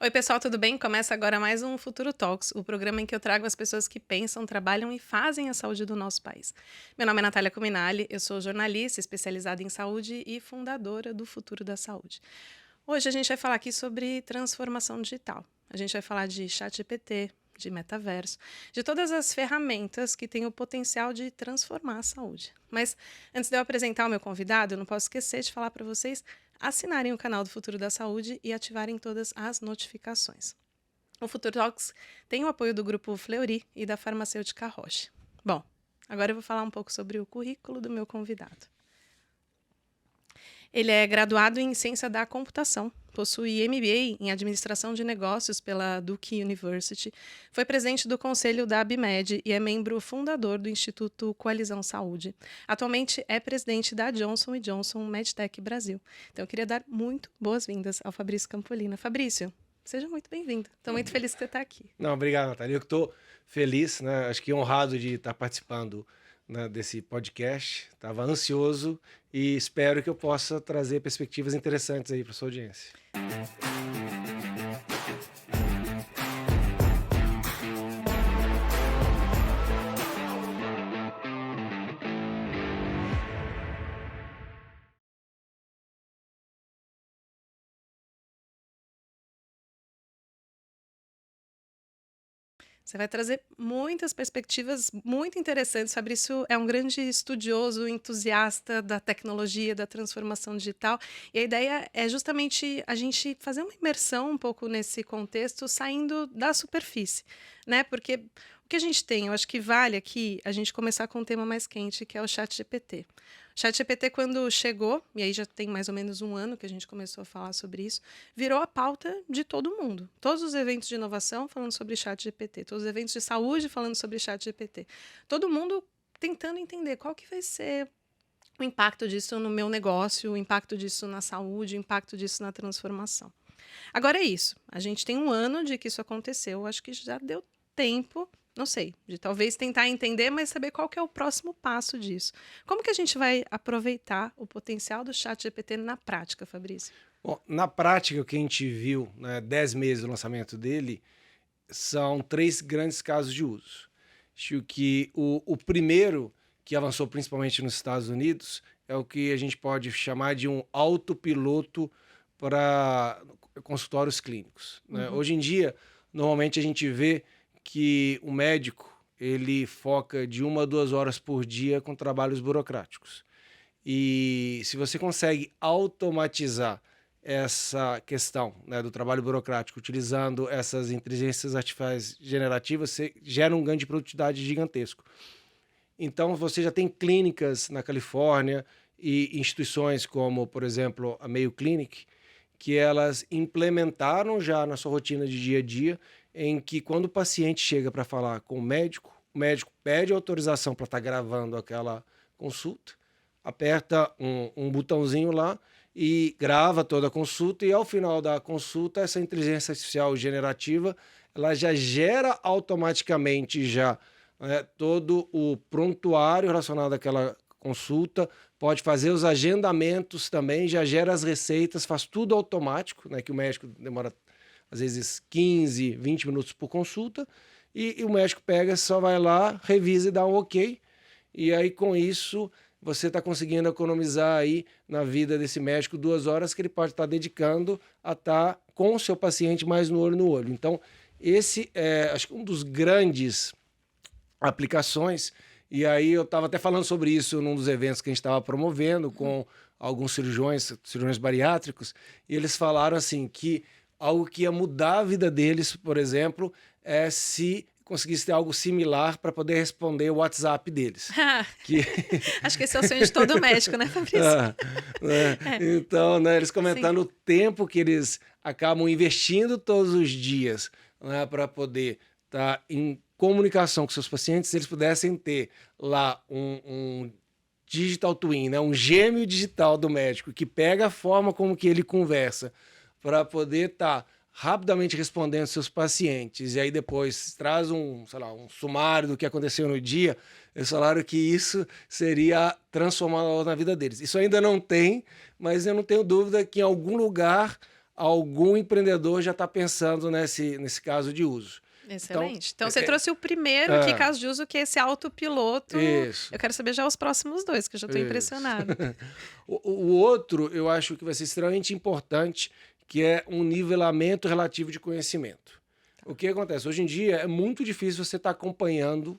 Oi, pessoal, tudo bem? Começa agora mais um Futuro Talks, o programa em que eu trago as pessoas que pensam, trabalham e fazem a saúde do nosso país. Meu nome é Natália Cuminali, eu sou jornalista especializada em saúde e fundadora do Futuro da Saúde. Hoje a gente vai falar aqui sobre transformação digital. A gente vai falar de ChatGPT, de metaverso, de todas as ferramentas que têm o potencial de transformar a saúde. Mas antes de eu apresentar o meu convidado, eu não posso esquecer de falar para vocês assinarem o canal do Futuro da Saúde e ativarem todas as notificações. O Futuro Talks tem o apoio do grupo Fleury e da farmacêutica Roche. Bom, agora eu vou falar um pouco sobre o currículo do meu convidado. Ele é graduado em Ciência da Computação, possui MBA em Administração de Negócios pela Duke University, foi presidente do conselho da ABMed e é membro fundador do Instituto Coalizão Saúde. Atualmente é presidente da Johnson & Johnson MedTech Brasil. Então eu queria dar muito boas-vindas ao Fabrício Campolina. Fabrício, seja muito bem-vindo. Estou muito feliz que você está aqui. Não, obrigado, Natália. Eu que estou feliz, né? Acho que honrado de estar participando, né, desse podcast. Estava ansioso e espero que eu possa trazer perspectivas interessantes aí para sua audiência. Você vai trazer muitas perspectivas muito interessantes. Fabrício é um grande estudioso, entusiasta da tecnologia, da transformação digital. E a ideia é justamente a gente fazer uma imersão um pouco nesse contexto, saindo da superfície, né? Porque o que a gente tem, eu acho que vale aqui a gente começar com um tema mais quente, que é o ChatGPT. O ChatGPT, quando chegou, e aí já tem mais ou menos um ano que a gente começou a falar sobre isso, virou a pauta de todo mundo. Todos os eventos de inovação falando sobre ChatGPT, todos os eventos de saúde falando sobre ChatGPT. Todo mundo tentando entender qual que vai ser o impacto disso no meu negócio, o impacto disso na saúde, o impacto disso na transformação. Agora é isso. A gente tem um ano de que isso aconteceu. Acho que já deu tempo, não sei, de talvez tentar entender, mas saber qual que é o próximo passo disso. Como que a gente vai aproveitar o potencial do ChatGPT na prática, Fabrício? Bom, na prática, o que a gente viu, né, 10 meses do lançamento dele, são 3 grandes casos de uso. Acho que o primeiro, que avançou principalmente nos Estados Unidos, é o que a gente pode chamar de um autopiloto para consultórios clínicos, né? Uhum. Hoje em dia, normalmente a gente vê que o médico ele foca de 1 a 2 horas por dia com trabalhos burocráticos. E se você consegue automatizar essa questão, né, do trabalho burocrático utilizando essas inteligências artificiais generativas, você gera um ganho de produtividade gigantesco. Então, você já tem clínicas na Califórnia e instituições como, por exemplo, a Mayo Clinic, que elas implementaram já na sua rotina de dia a dia, em que quando o paciente chega para falar com o médico pede autorização para estar gravando aquela consulta, aperta um botãozinho lá e grava toda a consulta, e ao final da consulta, essa inteligência artificial generativa, ela já gera automaticamente já, né, todo o prontuário relacionado àquela consulta, pode fazer os agendamentos também, já gera as receitas, faz tudo automático, né, que o médico demora às vezes 15, 20 minutos por consulta, e o médico pega, só vai lá, revisa e dá um ok, e aí com isso você está conseguindo economizar aí na vida desse médico 2 horas que ele pode estar dedicando a estar com o seu paciente mais no olho no olho. Então, esse é, acho que um dos grandes aplicações, e aí eu estava até falando sobre isso num dos eventos que a gente estava promovendo com alguns cirurgiões bariátricos, e eles falaram assim que algo que ia mudar a vida deles, por exemplo, é se conseguisse ter algo similar para poder responder o WhatsApp deles. Que Acho que esse é o sonho de todo médico, né, Fabrício? ah, né? É, Então, né, eles sim. comentando o tempo que eles acabam investindo todos os dias, né, para poder estar em comunicação com seus pacientes, se eles pudessem ter lá um digital twin, né, um gêmeo digital do médico que pega a forma como que ele conversa para poder estar rapidamente respondendo seus pacientes, e aí depois traz sei lá, um sumário do que aconteceu no dia. Eles falaram que isso seria transformador na vida deles. Isso ainda não tem, mas eu não tenho dúvida que em algum lugar algum empreendedor já está pensando nesse caso de uso. Excelente. Então, você trouxe o primeiro aqui, caso de uso, que é esse autopiloto. Isso. Eu quero saber já os próximos dois, que eu já estou impressionada. O outro, eu acho que vai ser extremamente importante, que é um nivelamento relativo de conhecimento. O que acontece? Hoje em dia é muito difícil você estar acompanhando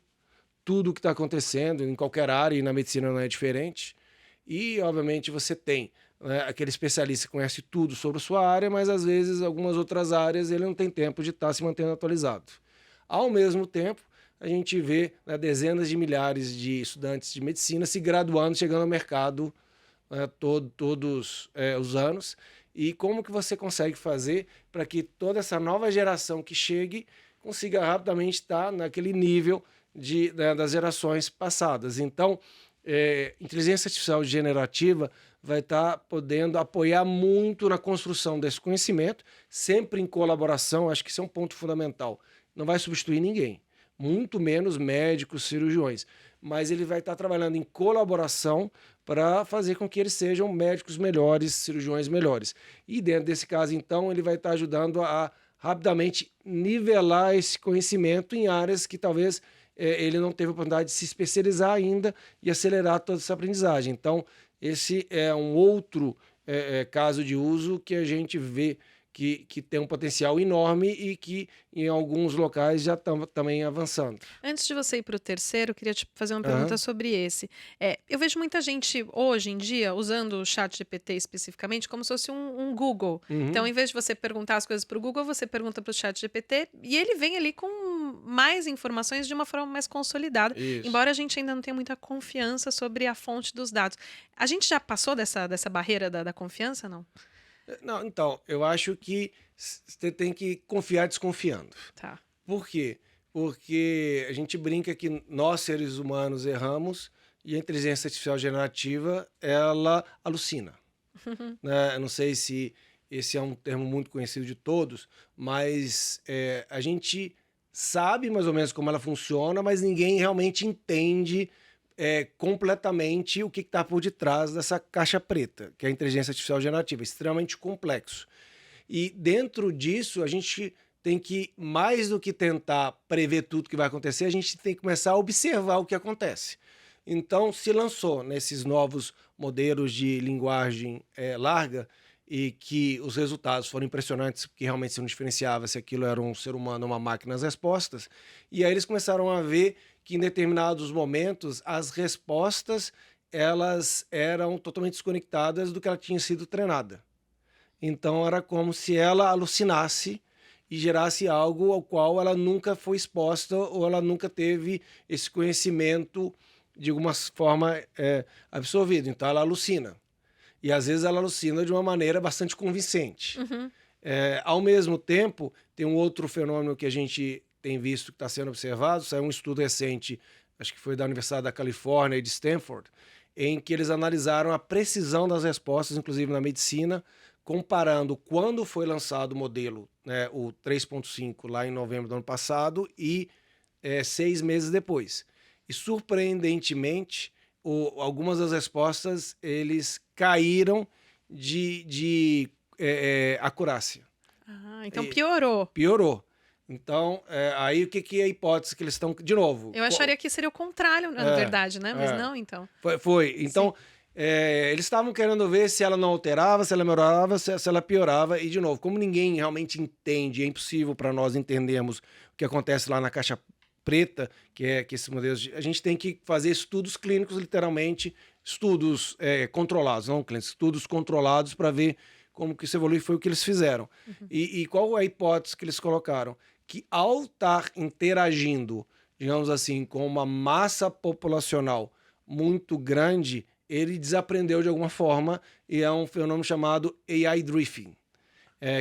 tudo o que está acontecendo em qualquer área, e na medicina não é diferente. E, obviamente, você tem, né, aquele especialista que conhece tudo sobre a sua área, mas, às vezes, algumas outras áreas ele não tem tempo de estar se mantendo atualizado. Ao mesmo tempo, a gente vê, né, dezenas de milhares de estudantes de medicina se graduando, chegando ao mercado, né, todos os anos. E como que você consegue fazer para que toda essa nova geração que chegue consiga rapidamente estar naquele nível das gerações passadas? Então, inteligência artificial generativa vai estar podendo apoiar muito na construção desse conhecimento, sempre em colaboração. Acho que isso é um ponto fundamental. Não vai substituir ninguém, muito menos médicos, cirurgiões, mas ele vai estar trabalhando em colaboração para fazer com que eles sejam médicos melhores, cirurgiões melhores. E dentro desse caso, então, ele vai estar ajudando a rapidamente nivelar esse conhecimento em áreas que talvez ele não teve a oportunidade de se especializar ainda e acelerar toda essa aprendizagem. Então, esse é um outro caso de uso que a gente vê que tem um potencial enorme e que em alguns locais já estão também avançando. Antes de você ir para o terceiro, eu queria te fazer uma pergunta sobre esse. Eu vejo muita gente hoje em dia usando o ChatGPT especificamente como se fosse um Google. Então, em vez de você perguntar as coisas para o Google, você pergunta para o ChatGPT e ele vem ali com mais informações de uma forma mais consolidada. Isso. Embora a gente ainda não tenha muita confiança sobre a fonte dos dados. A gente já passou dessa barreira da confiança, não? Não, então, eu acho que você tem que confiar desconfiando. Tá. Por quê? Porque a gente brinca que nós, seres humanos, erramos e a inteligência artificial generativa, ela alucina. Né? Eu não sei se esse é um termo muito conhecido de todos, mas a gente sabe mais ou menos como ela funciona, mas ninguém realmente entende completamente o que está por detrás dessa caixa preta, que é a inteligência artificial generativa, extremamente complexo. E dentro disso, a gente tem que, mais do que tentar prever tudo que vai acontecer, a gente tem que começar a observar o que acontece. Então, se lançou nesses novos modelos de linguagem larga e que os resultados foram impressionantes, porque realmente se não diferenciava se aquilo era um ser humano ou uma máquina as respostas. E aí eles começaram a ver que em determinados momentos as respostas elas eram totalmente desconectadas do que ela tinha sido treinada. Então era como se ela alucinasse e gerasse algo ao qual ela nunca foi exposta ou ela nunca teve esse conhecimento de alguma forma absorvido. Então ela alucina. E às vezes ela alucina de uma maneira bastante convincente. Ao mesmo tempo, tem um outro fenômeno que a gente tem visto que está sendo observado. Saiu um estudo recente, acho que foi da Universidade da Califórnia e de Stanford, em que eles analisaram a precisão das respostas, inclusive na medicina, comparando quando foi lançado o modelo, né, o 3.5, lá em novembro do ano passado, e 6 meses depois. E, surpreendentemente, algumas das respostas eles caíram de acurácia. Então piorou. Piorou. Então, aí o que é a hipótese que eles estão... De novo... Eu acharia que seria o contrário, na verdade, né? Mas não, então. Foi. Então, eles estavam querendo ver se ela não alterava, se ela melhorava, se ela piorava. E, de novo, como ninguém realmente entende, é impossível para nós entendermos o que acontece lá na caixa preta, que esses modelos... A gente tem que fazer estudos clínicos, literalmente, estudos controlados, não clínicos, estudos controlados para ver como que isso evolui. Foi o que eles fizeram. E qual é a hipótese que eles colocaram? Que ao estar interagindo, digamos assim, com uma massa populacional muito grande, ele desaprendeu de alguma forma e é um fenômeno chamado AI drifting,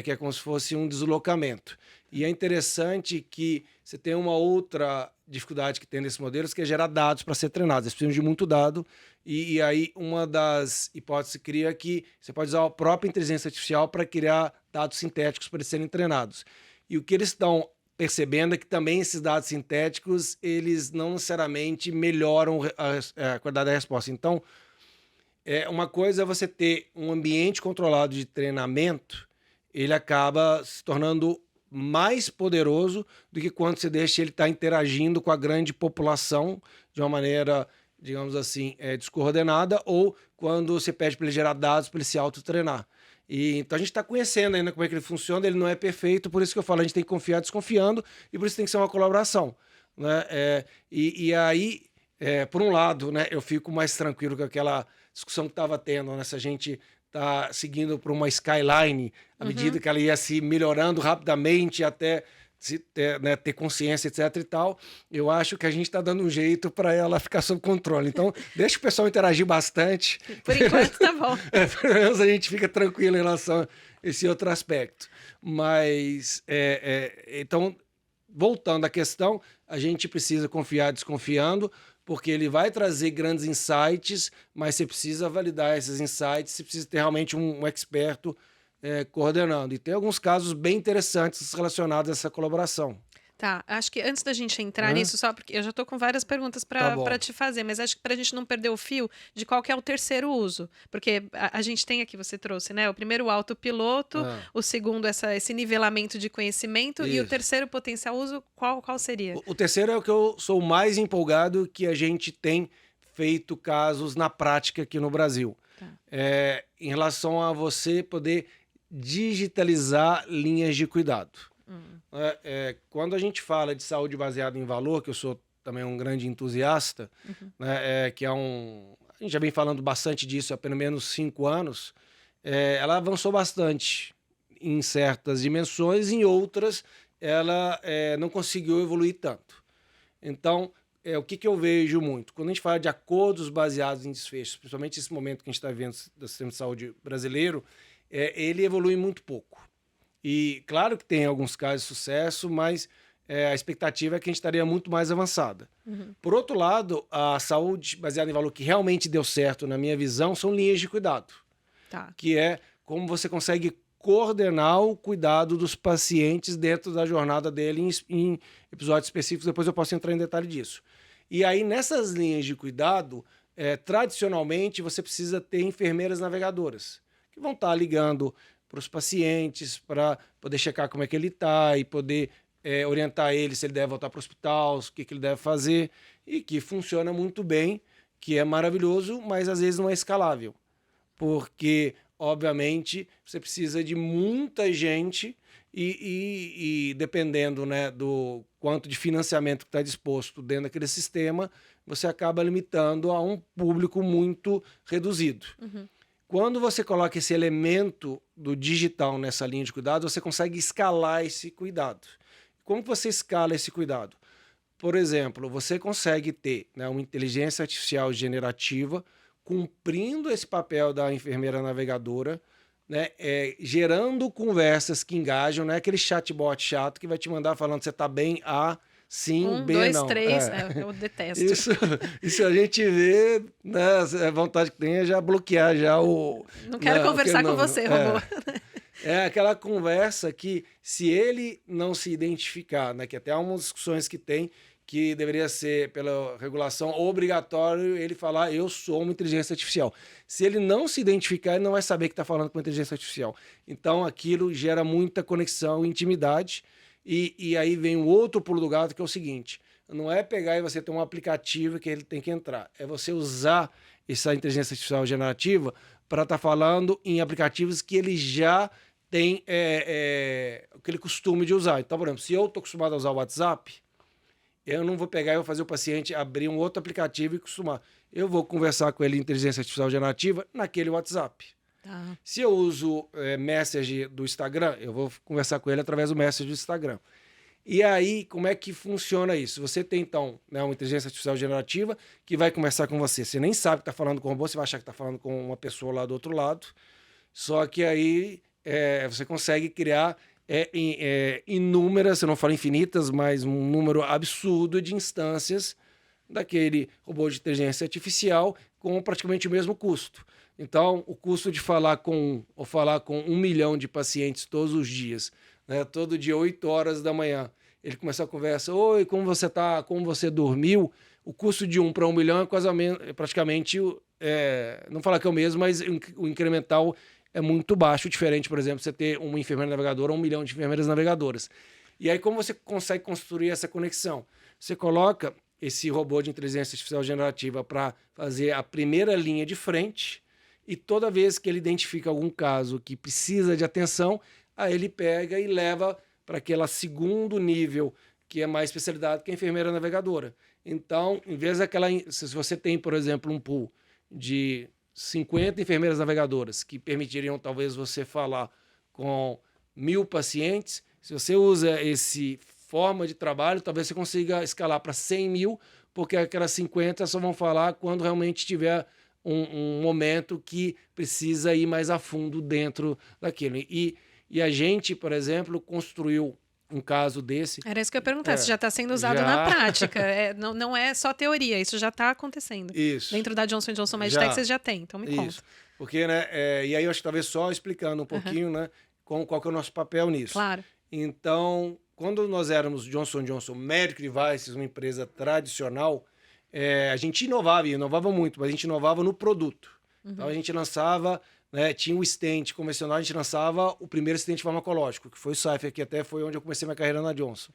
que é como se fosse um deslocamento. E é interessante que você tem uma outra dificuldade que tem nesses modelos, que é gerar dados para ser treinados. Eles precisam de muito dado e aí uma das hipóteses cria que você pode usar a própria inteligência artificial para criar dados sintéticos para eles serem treinados. E o que eles estão percebendo é que também esses dados sintéticos, eles não necessariamente melhoram a qualidade da resposta. Então, uma coisa é você ter um ambiente controlado de treinamento ele acaba se tornando mais poderoso do que quando você deixa ele estar interagindo com a grande população de uma maneira, digamos assim, descoordenada, ou quando você pede para ele gerar dados para ele se autotreinar. Então a gente está conhecendo ainda como é que ele funciona, ele não é perfeito, por isso que eu falo, a gente tem que confiar desconfiando, e por isso tem que ser uma colaboração. Né? Aí, por um lado, né, eu fico mais tranquilo com aquela discussão que estava tendo, né, se a gente está seguindo por uma skyline, à medida que ela ia se melhorando rapidamente até ter consciência, etc. e tal, eu acho que a gente está dando um jeito para ela ficar sob controle. Então, deixa o pessoal interagir bastante. Por enquanto, tá bom. Pelo menos a gente fica tranquilo em relação a esse outro aspecto. Mas, então, voltando à questão, a gente precisa confiar desconfiando, porque ele vai trazer grandes insights, mas você precisa validar esses insights, você precisa ter realmente um experto coordenando. E tem alguns casos bem interessantes relacionados a essa colaboração. Tá, acho que antes da gente entrar nisso, só porque eu já estou com várias perguntas para te fazer, mas acho que para a gente não perder o fio de qual que é o terceiro uso. Porque a gente tem aqui, você trouxe, né? O primeiro, o autopiloto, o segundo, esse nivelamento de conhecimento, e o terceiro potencial uso, qual seria? O terceiro é o que eu sou mais empolgado, que a gente tem feito casos na prática aqui no Brasil. Tá. Em relação a você poder digitalizar linhas de cuidado. Quando a gente fala de saúde baseada em valor, que eu sou também um grande entusiasta, né, que a gente já vem falando bastante disso há pelo menos 5 anos, ela avançou bastante em certas dimensões, em outras ela não conseguiu evoluir tanto. Então, o que eu vejo muito? Quando a gente fala de acordos baseados em desfechos, principalmente nesse momento que a gente está vivendo do sistema de saúde brasileiro, ele evolui muito pouco. E claro que tem alguns casos de sucesso, mas a expectativa é que a gente estaria muito mais avançada. Por outro lado, a saúde baseada em valor que realmente deu certo, na minha visão, são linhas de cuidado. Tá. Que é como você consegue coordenar o cuidado dos pacientes dentro da jornada dele em episódios específicos. Depois eu posso entrar em detalhe disso. E aí, nessas linhas de cuidado, tradicionalmente, você precisa ter enfermeiras navegadoras, que vão estar ligando para os pacientes, para poder checar como é que ele está e poder orientar ele se ele deve voltar para o hospital, o que ele deve fazer, e que funciona muito bem, que é maravilhoso, mas às vezes não é escalável, porque, obviamente, você precisa de muita gente e dependendo, né, do quanto de financiamento que está disposto dentro daquele sistema, você acaba limitando a um público muito reduzido. Quando você coloca esse elemento do digital nessa linha de cuidado, você consegue escalar esse cuidado. Como que você escala esse cuidado? Por exemplo, você consegue ter, né, uma inteligência artificial generativa cumprindo esse papel da enfermeira navegadora, né, gerando conversas que engajam, não é aquele chatbot chato que vai te mandar falando você está bem, sim, 1, B 2, não. 3, eu detesto. Isso a gente vê, né, a vontade que tem é já bloquear já o... Não quero conversar com você, robô. É aquela conversa que, se ele não se identificar, né, que até há umas discussões que tem, que deveria ser, pela regulação, obrigatório ele falar, eu sou uma inteligência artificial. Se ele não se identificar, ele não vai saber que está falando com uma inteligência artificial. Então, aquilo gera muita conexão e intimidade. E aí vem um outro pulo do gato, que é o seguinte, não é pegar e você ter um aplicativo que ele tem que entrar, é você usar essa inteligência artificial generativa para estar falando em aplicativos que ele já tem aquele costume de usar. Então, por exemplo, se eu estou acostumado a usar o WhatsApp, eu não vou pegar e vou fazer o paciente abrir um outro aplicativo e acostumar. Eu vou conversar com ele em inteligência artificial generativa naquele WhatsApp. Tá. Se eu uso Message do Instagram, eu vou conversar com ele através do Message do Instagram. E aí, como é que funciona isso? Você tem, então, né, uma inteligência artificial generativa que vai conversar com você. Você nem sabe que está falando com o robô, você vai achar que está falando com uma pessoa lá do outro lado. Só que aí você consegue criar inúmeras, eu não falo infinitas, mas um número absurdo de instâncias daquele robô de inteligência artificial com praticamente o mesmo custo. Então, o custo de falar com 1 milhão de pacientes todos os dias, né, todo dia, 8 horas da manhã, ele começa a conversa, oi, como você está, como você dormiu, o custo de 1 para 1 milhão é praticamente, não falar que é o mesmo, mas o incremental é muito baixo, diferente, por exemplo, você ter uma enfermeira navegadora ou 1 milhão de enfermeiras navegadoras. E aí, como você consegue construir essa conexão? Você coloca esse robô de inteligência artificial generativa para fazer a primeira linha de frente, e toda vez que ele identifica algum caso que precisa de atenção, aí ele pega e leva para aquele segundo nível, que é mais especialidade, que é a enfermeira navegadora. Então, em vez daquela... Se você tem, por exemplo, um pool de 50 enfermeiras navegadoras que permitiriam, talvez, você falar com 1.000 pacientes, se você usa esse forma de trabalho, talvez você consiga escalar para 100.000, porque aquelas 50 só vão falar quando realmente tiver um momento que precisa ir mais a fundo dentro daquilo. E a gente, por exemplo, construiu um caso desse. Era isso que eu ia perguntar, se já está sendo usado na prática. Não é só teoria, isso já está acontecendo. Isso. Dentro da Johnson & Johnson Medtech vocês já têm, então me conta. Porque, né, e aí eu acho que talvez só explicando um pouquinho, né, qual que é o nosso papel nisso. Claro. Então, quando nós éramos Johnson & Johnson Medical Devices, uma empresa tradicional, a gente inovava muito, mas a gente inovava no produto. Então a gente lançava, né, tinha o stent convencional, a gente lançava o primeiro stent farmacológico, que foi o Cypher, que até foi onde eu comecei minha carreira na Johnson.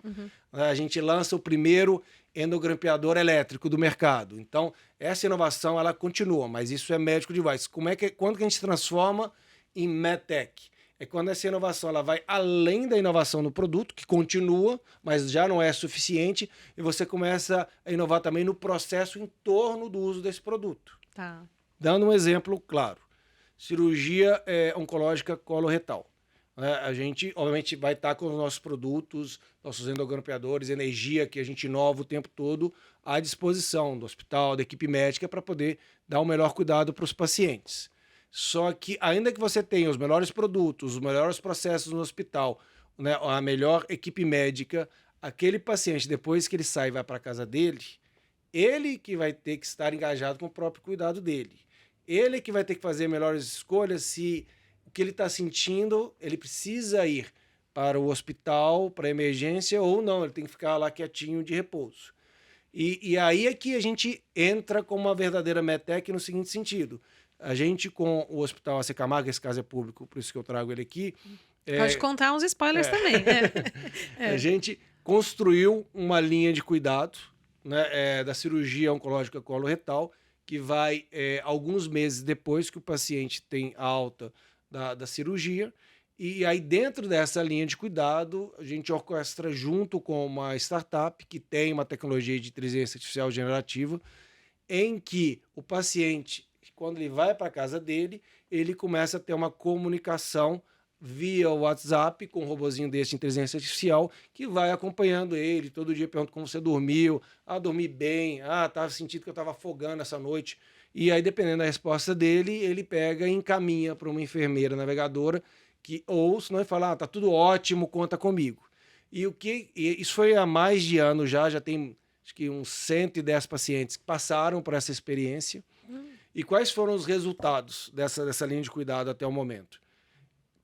A gente lança o primeiro endogrampeador elétrico do mercado. Então, essa inovação ela continua, mas isso é medical device. Quando que a gente transforma em medtech? É quando essa inovação ela vai além da inovação no produto, que continua, mas já não é suficiente, e você começa a inovar também no processo em torno do uso desse produto. Tá. Dando um exemplo claro, cirurgia oncológica coloretal. A gente, obviamente, vai estar com os nossos produtos, nossos endogrampeadores, energia que a gente inova o tempo todo à disposição do hospital, da equipe médica, para poder dar o melhor cuidado para os pacientes. Só que, ainda que você tenha os melhores produtos, os melhores processos no hospital, né, a melhor equipe médica, aquele paciente, depois que ele sai e vai para a casa dele, ele que vai ter que estar engajado com o próprio cuidado dele. Ele que vai ter que fazer melhores escolhas se o que ele está sentindo, ele precisa ir para o hospital, para a emergência, ou não, ele tem que ficar lá quietinho de repouso. E aí é que a gente entra como uma verdadeira medtech no seguinte sentido. A gente, com o Hospital AC Camargo, esse caso é público, por isso que eu trago ele aqui. Pode contar uns spoilers também. A gente construiu uma linha de cuidado, né, da cirurgia oncológica coloretal, que vai alguns meses depois que o paciente tem a alta da cirurgia. E aí, dentro dessa linha de cuidado, a gente orquestra junto com uma startup que tem uma tecnologia de inteligência artificial generativa, em que o paciente, quando ele vai para a casa dele, ele começa a ter uma comunicação via WhatsApp com um robozinho desse de inteligência artificial que vai acompanhando ele, todo dia pergunta como você dormiu, dormi bem, estava sentindo que eu estava afogando essa noite. E aí, dependendo da resposta dele, ele pega e encaminha para uma enfermeira navegadora, ou senão ele fala, tá tudo ótimo, conta comigo. E isso foi há mais de ano já tem acho que uns 110 pacientes que passaram por essa experiência. E quais foram os resultados dessa linha de cuidado até o momento?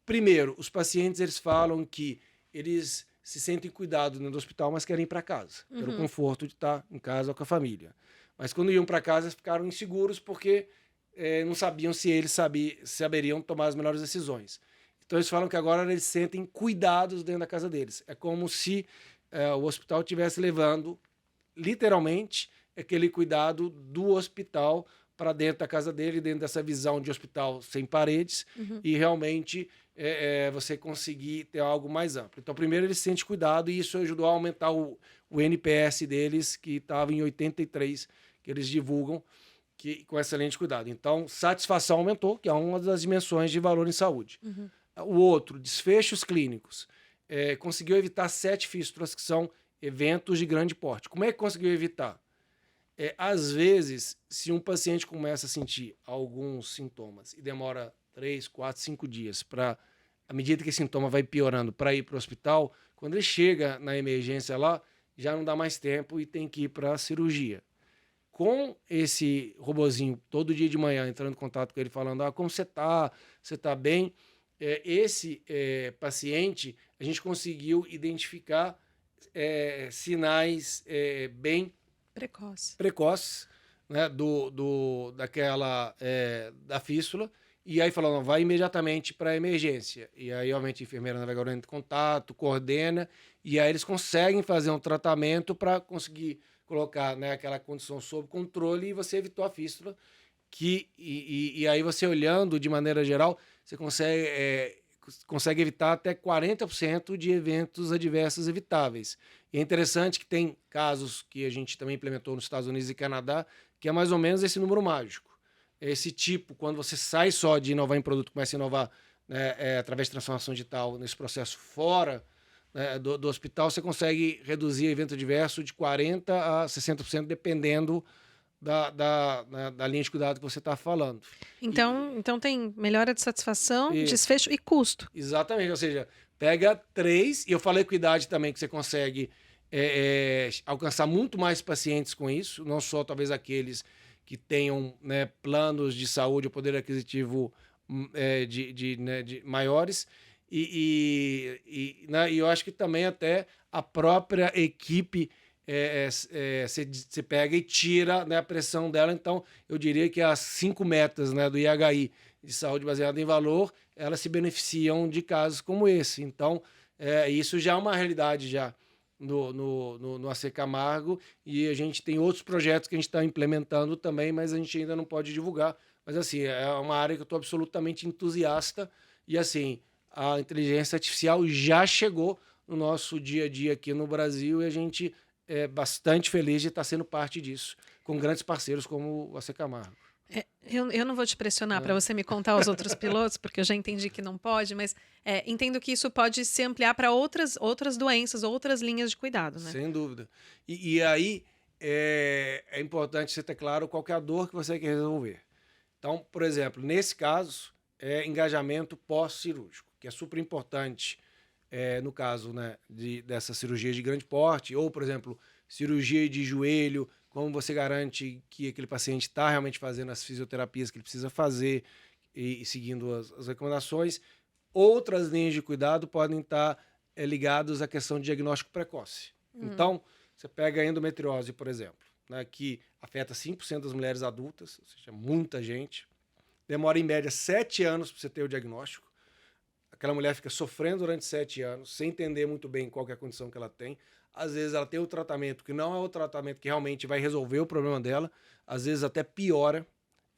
Primeiro, os pacientes eles falam que eles se sentem cuidados no hospital, mas querem ir para casa, pelo conforto de estar em casa com a família. Mas quando iam para casa, ficaram inseguros porque não sabiam se eles saberiam tomar as melhores decisões. Então, eles falam que agora eles sentem cuidados dentro da casa deles. É como se o hospital estivesse levando, literalmente, aquele cuidado do hospital para dentro da casa dele, dentro dessa visão de hospital sem paredes, e realmente você conseguir ter algo mais amplo. Então, primeiro, eles sentem cuidado, e isso ajudou a aumentar o NPS deles, que estava em 83, que eles divulgam, com essa linha de cuidado. Então, satisfação aumentou, que é uma das dimensões de valor em saúde. O outro, desfechos clínicos. Conseguiu evitar 7 fístulas, que são eventos de grande porte. Como é que conseguiu evitar? Às vezes, se um paciente começa a sentir alguns sintomas e demora 3, 4, 5 dias para, à medida que esse sintoma vai piorando, para ir para o hospital, quando ele chega na emergência lá, já não dá mais tempo e tem que ir para a cirurgia. Com esse robozinho, todo dia de manhã, entrando em contato com ele, falando, como você está? Você está bem? Esse paciente, a gente conseguiu identificar sinais bem precoces, né, da fístula, e aí falou, não, vai imediatamente para a emergência. E aí, obviamente, a enfermeira navegadora entra em contato, coordena, e aí eles conseguem fazer um tratamento para conseguir colocar, né, aquela condição sob controle e você evitou a fístula, e aí você olhando de maneira geral, você consegue evitar até 40% de eventos adversos evitáveis. E é interessante que tem casos que a gente também implementou nos Estados Unidos e Canadá, que é mais ou menos esse número mágico. Esse tipo, quando você sai só de inovar em produto, começa a inovar, né, através de transformação digital nesse processo fora, né, do hospital, você consegue reduzir evento adverso de 40% a 60%, dependendo da linha de cuidado que você está falando. Então tem melhora de satisfação, Isso, desfecho e custo. exatamente. Ou seja, pega 3, e eu falei equidade também, que você consegue alcançar muito mais pacientes com isso, não só talvez aqueles que tenham, né, planos de saúde ou poder aquisitivo de maiores, né, e eu acho que também até a própria equipe você pega e tira, né, a pressão dela. Então, eu diria que as 5 metas, né, do IHI de saúde baseada em valor, elas se beneficiam de casos como esse. Então, isso já é uma realidade já no AC Camargo, e a gente tem outros projetos que a gente está implementando também, mas a gente ainda não pode divulgar. Mas, assim, é uma área que eu estou absolutamente entusiasta, e, assim, a inteligência artificial já chegou no nosso dia a dia aqui no Brasil, e a gente é bastante feliz de estar sendo parte disso, com grandes parceiros como o AC Camargo. Eu não vou te pressionar para você me contar os outros pilotos, porque eu já entendi que não pode, mas entendo que isso pode se ampliar para outras doenças, outras linhas de cuidado, né? Sem dúvida. E aí é importante você ter claro qual que é a dor que você quer resolver. Então, por exemplo, nesse caso, é engajamento pós-cirúrgico, que é super importante no caso, né, dessa cirurgia de grande porte, ou, por exemplo, cirurgia de joelho, como você garante que aquele paciente está realmente fazendo as fisioterapias que ele precisa fazer e seguindo as recomendações. Outras linhas de cuidado podem estar ligadas à questão de diagnóstico precoce. Então, você pega a endometriose, por exemplo, né, que afeta 5% das mulheres adultas, ou seja, muita gente. Demora, em média, 7 anos para você ter o diagnóstico. Aquela mulher fica sofrendo durante 7 anos, sem entender muito bem qual que é a condição que ela tem. Às vezes ela tem o tratamento que não é o tratamento que realmente vai resolver o problema dela. Às vezes até piora,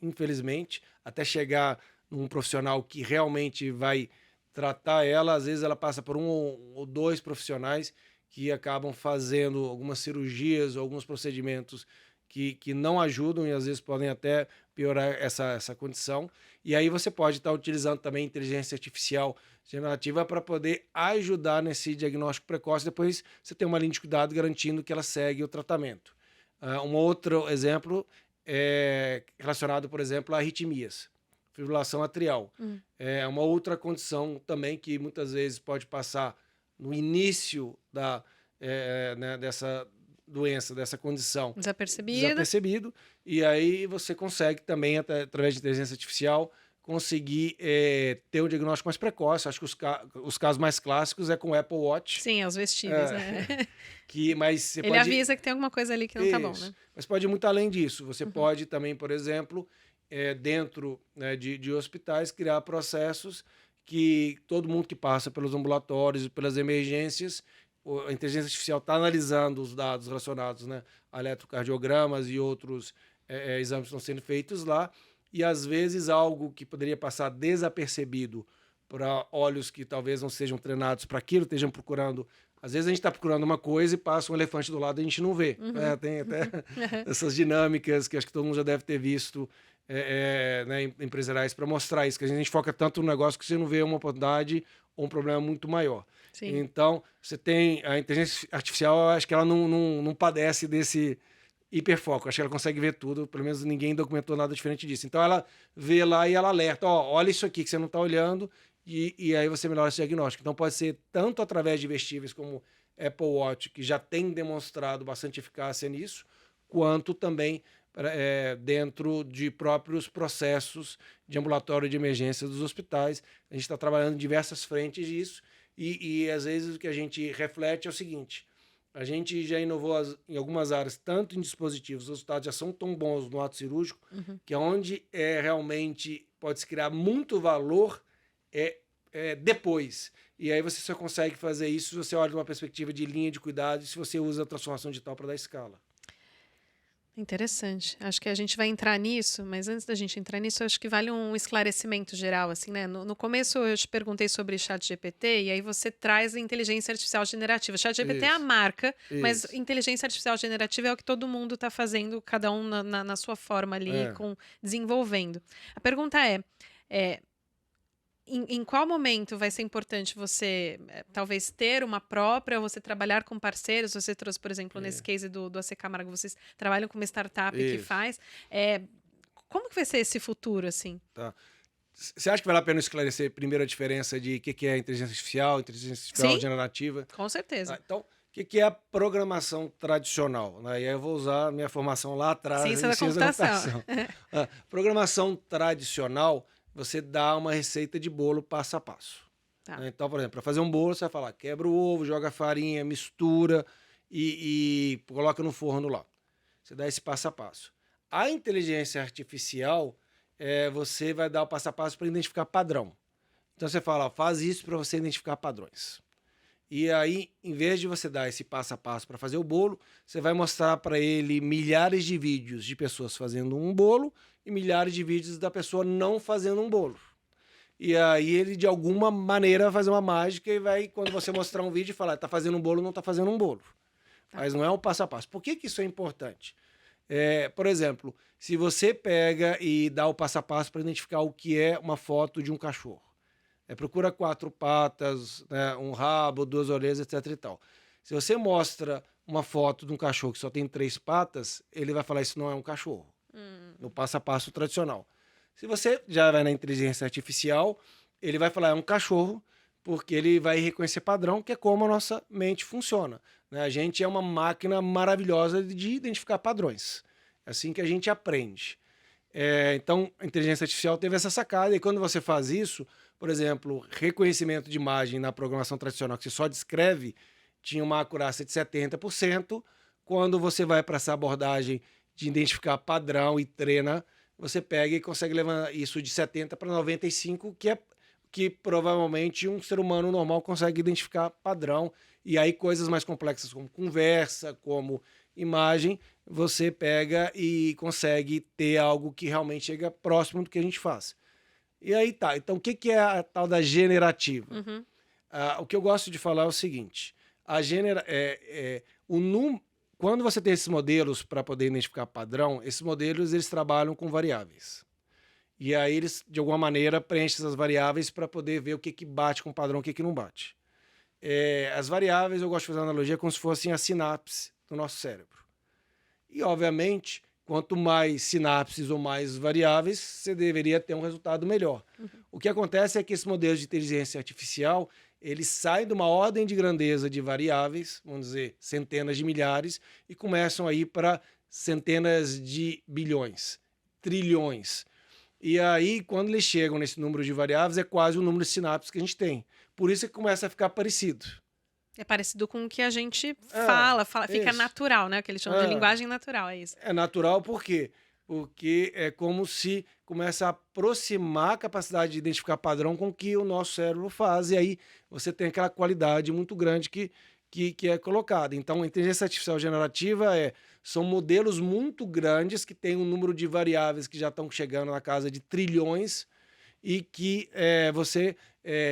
infelizmente, até chegar num profissional que realmente vai tratar ela. Às vezes ela passa por 1 ou 2 profissionais que acabam fazendo algumas cirurgias ou alguns procedimentos que não ajudam e às vezes podem até piorar essa condição. E aí você pode estar utilizando também inteligência artificial generativa para poder ajudar nesse diagnóstico precoce. Depois você tem uma linha de cuidado garantindo que ela segue o tratamento. Um outro exemplo é relacionado, por exemplo, a arritmias, fibrilação atrial. É uma outra condição também que muitas vezes pode passar no início né, dessa doença, dessa condição, desapercebido, e aí você consegue também, através de inteligência artificial, conseguir ter um diagnóstico mais precoce. Acho que os casos mais clássicos é com o Apple Watch. Sim, os vestíveis, Mas você Ele avisa que tem alguma coisa ali que não está bom, né? Mas pode ir muito além disso. Você pode também, por exemplo, dentro, né, de hospitais, criar processos que todo mundo que passa pelos ambulatórios e pelas emergências, a inteligência artificial está analisando os dados relacionados, né, a eletrocardiogramas e outros exames que estão sendo feitos lá, e às vezes algo que poderia passar desapercebido para olhos que talvez não sejam treinados para aquilo, estejam procurando. Às vezes a gente está procurando uma coisa e passa um elefante do lado e a gente não vê. Tem até essas dinâmicas que acho que todo mundo já deve ter visto, né, empresariais, para mostrar isso, que a gente foca tanto no negócio que você não vê uma oportunidade ou um problema muito maior. Sim. Então, você tem a inteligência artificial, eu acho que ela não padece desse hiperfoco. Acho que ela consegue ver tudo, pelo menos ninguém documentou nada diferente disso. Então, ela vê lá e ela alerta, olha isso aqui que você não está olhando, e aí você melhora esse diagnóstico. Então, pode ser tanto através de vestíveis como Apple Watch, que já tem demonstrado bastante eficácia nisso, quanto também dentro de próprios processos de ambulatório de emergência dos hospitais. A gente está trabalhando em diversas frentes disso, e às vezes o que a gente reflete é o seguinte: a gente já inovou em algumas áreas, tanto em dispositivos, os resultados já são tão bons no ato cirúrgico, que é onde realmente pode se criar muito valor depois. E aí você só consegue fazer isso se você olha de uma perspectiva de linha de cuidado e se você usa a transformação digital para dar escala. Interessante. Acho que a gente vai entrar nisso, mas antes da gente entrar nisso, acho que vale um esclarecimento geral, assim, né? No começo eu te perguntei sobre ChatGPT e aí você traz a inteligência artificial generativa. ChatGPT é a Isso, marca, mas isso. inteligência artificial generativa é o que todo mundo está fazendo, cada um na sua forma ali, É. desenvolvendo. A pergunta é, em qual momento vai ser importante você, talvez, ter uma própria, você trabalhar com parceiros? Você trouxe, por exemplo, nesse É. case do AC Camargo, vocês trabalham com uma startup que Isso. faz. Como que vai ser esse futuro, assim? Tá. Você acha que vale a pena esclarecer primeiro a diferença de o que é inteligência artificial Sim, generativa? com certeza. Então, o que é a programação tradicional? Né? E aí eu vou usar a minha formação lá atrás Ciência em da ciência da computação. computação. Programação tradicional, você dá uma receita de bolo passo a passo. Tá. Né? Então, por exemplo, para fazer um bolo, você vai falar, quebra o ovo, joga farinha, mistura e coloca no forno lá. Você dá esse passo a passo. A inteligência artificial, você vai dar o passo a passo para identificar padrão. Então você fala, ó, faz isso para você identificar padrões. E aí, em vez de você dar esse passo a passo para fazer o bolo, você vai mostrar para ele milhares de vídeos de pessoas fazendo um bolo e milhares de vídeos da pessoa não fazendo um bolo. E aí ele, de alguma maneira, vai fazer uma mágica e vai, quando você mostrar um vídeo, falar, tá fazendo um bolo, não tá fazendo um bolo. Tá. Mas não é um passo a passo. Por que isso é importante? Por exemplo, se você pega e dá o passo a passo para identificar o que é uma foto de um cachorro. Procura 4 patas, né, um rabo, 2 orelhas, etc e tal. Se você mostra uma foto de um cachorro que só tem 3 patas, ele vai falar isso não é um cachorro, no passo a passo tradicional. Se você já vai na inteligência artificial, ele vai falar é um cachorro, porque ele vai reconhecer padrão, que é como a nossa mente funciona. Né? A gente é uma máquina maravilhosa de identificar padrões. É assim que a gente aprende. Então, a inteligência artificial teve essa sacada, e quando você faz isso, por exemplo, reconhecimento de imagem na programação tradicional, que você só descreve, tinha uma acurácia de 70%. Quando você vai para essa abordagem de identificar padrão e treina, você pega e consegue levar isso de 70 para 95, que provavelmente um ser humano normal consegue identificar padrão. E aí coisas mais complexas como conversa, como imagem, você pega e consegue ter algo que realmente chega próximo do que a gente faz. E aí tá, então o que é a tal da generativa? Uhum. O que eu gosto de falar é o seguinte, quando você tem esses modelos para poder identificar padrão, esses modelos eles trabalham com variáveis. E aí eles, de alguma maneira, preenchem essas variáveis para poder ver o que bate com o padrão, o que não bate. As variáveis, eu gosto de fazer uma analogia como se fossem a sinapse do nosso cérebro. E, obviamente, quanto mais sinapses ou mais variáveis, você deveria ter um resultado melhor. O que acontece é que esses modelos de inteligência artificial, eles saem de uma ordem de grandeza de variáveis, vamos dizer, centenas de milhares, e começam a ir para centenas de bilhões, trilhões. E aí, quando eles chegam nesse número de variáveis, é quase o número de sinapses que a gente tem. Por isso que começa a ficar parecido. É parecido com o que a gente fala, fica isso. natural, né? O que eles chamam de linguagem natural, é isso. É natural por quê? Porque é como se começa a aproximar a capacidade de identificar padrão com o que o nosso cérebro faz, e aí você tem aquela qualidade muito grande que é colocada. Então, a inteligência artificial generativa são modelos muito grandes que têm um número de variáveis que já estão chegando na casa de trilhões e que você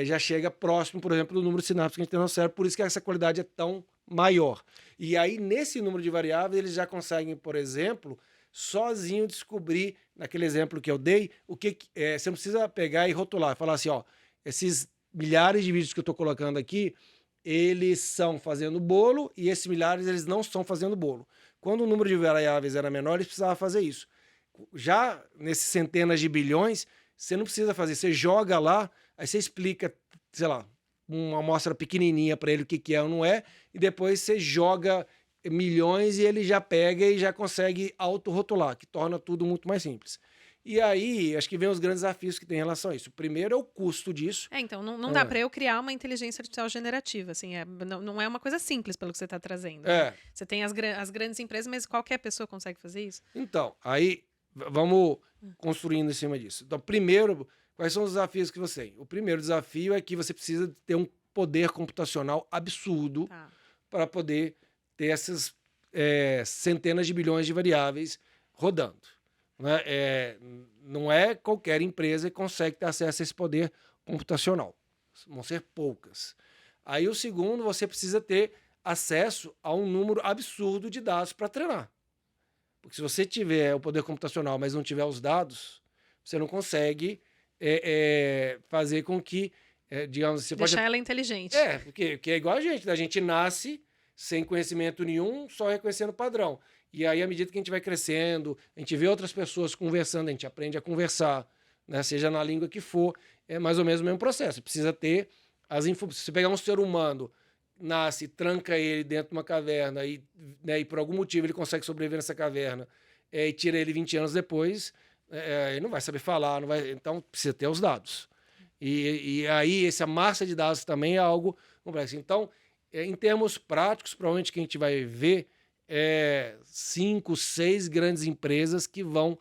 já chega próximo, por exemplo, do número de sinapses que a gente tem no cérebro, por isso que essa qualidade é tão maior. E aí, nesse número de variáveis, eles já conseguem, por exemplo, sozinho descobrir, naquele exemplo que eu dei, você não precisa pegar e rotular, falar assim, ó, esses milhares de vídeos que eu estou colocando aqui, eles são fazendo bolo e esses milhares eles não estão fazendo bolo. Quando o número de variáveis era menor, eles precisavam fazer isso. Já nesses centenas de bilhões, você não precisa fazer, você joga lá, aí você explica, sei lá, uma amostra pequenininha para ele o que é ou não é, e depois você joga milhões e ele já pega e já consegue autorrotular, que torna tudo muito mais simples. E aí, acho que vem os grandes desafios que tem em relação a isso. O primeiro é o custo disso. Então, não dá para eu criar uma inteligência artificial generativa, assim, não é uma coisa simples pelo que você está trazendo. Né? Você tem as grandes empresas, mas qualquer pessoa consegue fazer isso? Então, aí vamos construindo em cima disso. Então, primeiro, quais são os desafios que você tem? O primeiro desafio é que você precisa ter um poder computacional absurdo Tá. para poder ter essas centenas de bilhões de variáveis rodando. Né? Não é qualquer empresa que consegue ter acesso a esse poder computacional. Vão ser poucas. Aí o segundo, você precisa ter acesso a um número absurdo de dados para treinar. Porque se você tiver o poder computacional, mas não tiver os dados, você não consegue fazer com que, digamos, você Deixar pode... ela inteligente. porque é igual a gente, né? A gente nasce sem conhecimento nenhum, só reconhecendo padrão. E aí, à medida que a gente vai crescendo, a gente vê outras pessoas conversando, a gente aprende a conversar, né? Seja na língua que for, é mais ou menos o mesmo processo. Precisa ter as informações. Se você pegar um ser humano, nasce, tranca ele dentro de uma caverna e por algum motivo ele consegue sobreviver nessa caverna e tira ele 20 anos depois, ele não vai saber falar, não vai, então precisa ter os dados. E aí essa massa de dados também é algo complexo. Então, em termos práticos, provavelmente que a gente vai ver 5, 6 grandes empresas que vão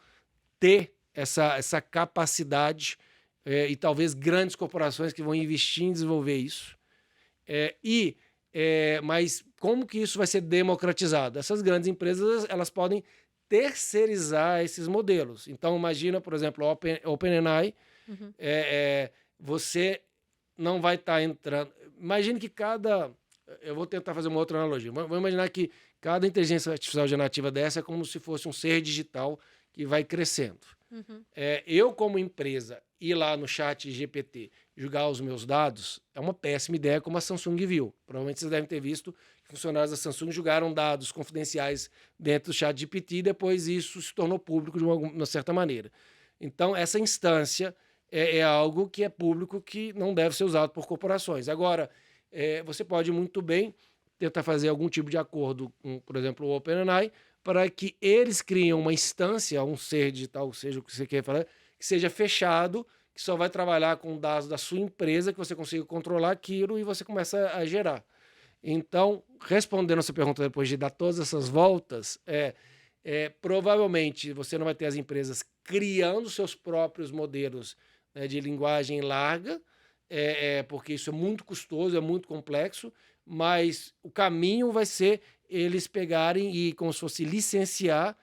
ter essa capacidade e talvez grandes corporações que vão investir em desenvolver isso. Mas como que isso vai ser democratizado? Essas grandes empresas elas podem terceirizar esses modelos. Então, imagina, por exemplo, o OpenAI, você não vai estar entrando... Imagine que eu vou tentar fazer uma outra analogia. Vamos imaginar que cada inteligência artificial generativa dessa é como se fosse um ser digital que vai crescendo. Eu, como empresa, ir lá no chat GPT jogar os meus dados é uma péssima ideia, como a Samsung viu. Provavelmente vocês devem ter visto que funcionários da Samsung jogaram dados confidenciais dentro do chat GPT e depois isso se tornou público de uma certa maneira. Então, essa instância é algo que é público, que não deve ser usado por corporações. Agora, você pode muito bem tentar fazer algum tipo de acordo com, por exemplo, o OpenAI, para que eles criem uma instância, um ser digital, seja o que você quer falar, que seja fechado, que só vai trabalhar com dados da sua empresa, que você consiga controlar aquilo e você começa a gerar. Então, respondendo a sua pergunta depois de dar todas essas voltas, provavelmente você não vai ter as empresas criando seus próprios modelos, né, de linguagem larga, porque isso é muito custoso, é muito complexo, mas o caminho vai ser eles pegarem e, como se fosse, licenciar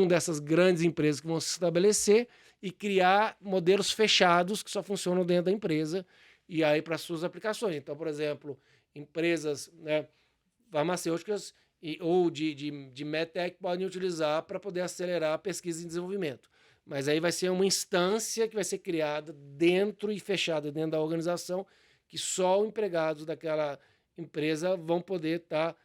dessas grandes empresas que vão se estabelecer e criar modelos fechados que só funcionam dentro da empresa e aí para suas aplicações. Então, por exemplo, empresas, né, farmacêuticas ou de medtech podem utilizar para poder acelerar a pesquisa e desenvolvimento. Mas aí vai ser uma instância que vai ser criada dentro e fechada dentro da organização, que só os empregados daquela empresa vão poder estar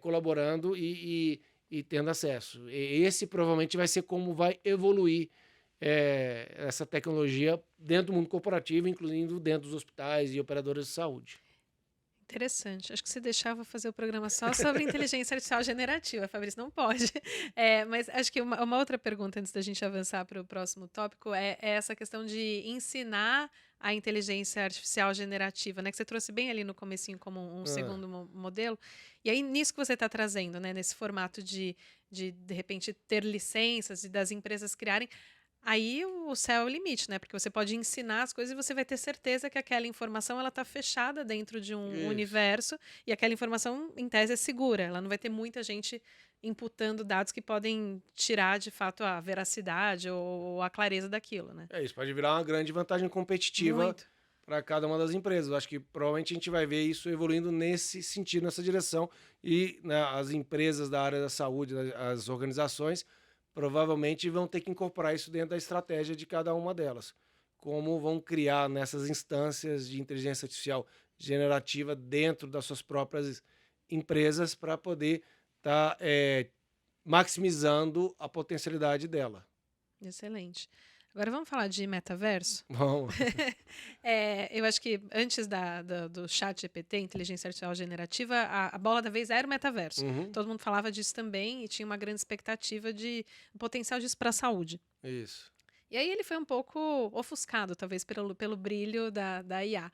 colaborando e tendo acesso. Esse provavelmente vai ser como vai evoluir essa tecnologia dentro do mundo corporativo, incluindo dentro dos hospitais e operadoras de saúde. Interessante. Acho que se deixar, eu vou fazer o programa só sobre inteligência artificial generativa, Fabrício, não pode. Mas acho que uma outra pergunta, antes da gente avançar para o próximo tópico, é essa questão de ensinar a inteligência artificial generativa, né? Que você trouxe bem ali no comecinho como um segundo modelo. E aí, nisso que você está trazendo, né? Nesse formato de repente, ter licenças e das empresas criarem. Aí o céu é o limite, né? Porque você pode ensinar as coisas e você vai ter certeza que aquela informação ela está fechada dentro de um universo e aquela informação, em tese, é segura. Ela não vai ter muita gente imputando dados que podem tirar, de fato, a veracidade ou a clareza daquilo, né? Isso pode virar uma grande vantagem competitiva para cada uma das empresas. Eu acho que provavelmente a gente vai ver isso evoluindo nesse sentido, nessa direção. E, né, as empresas da área da saúde, as organizações, provavelmente vão ter que incorporar isso dentro da estratégia de cada uma delas. Como vão criar nessas instâncias de inteligência artificial generativa dentro das suas próprias empresas para poder estar maximizando a potencialidade dela. Excelente. Agora vamos falar de metaverso? Vamos. Eu acho que antes do chat GPT, inteligência artificial generativa, a bola da vez era o metaverso. Todo mundo falava disso também e tinha uma grande expectativa de o potencial disso para a saúde. Isso. E aí ele foi um pouco ofuscado, talvez, pelo brilho da IA.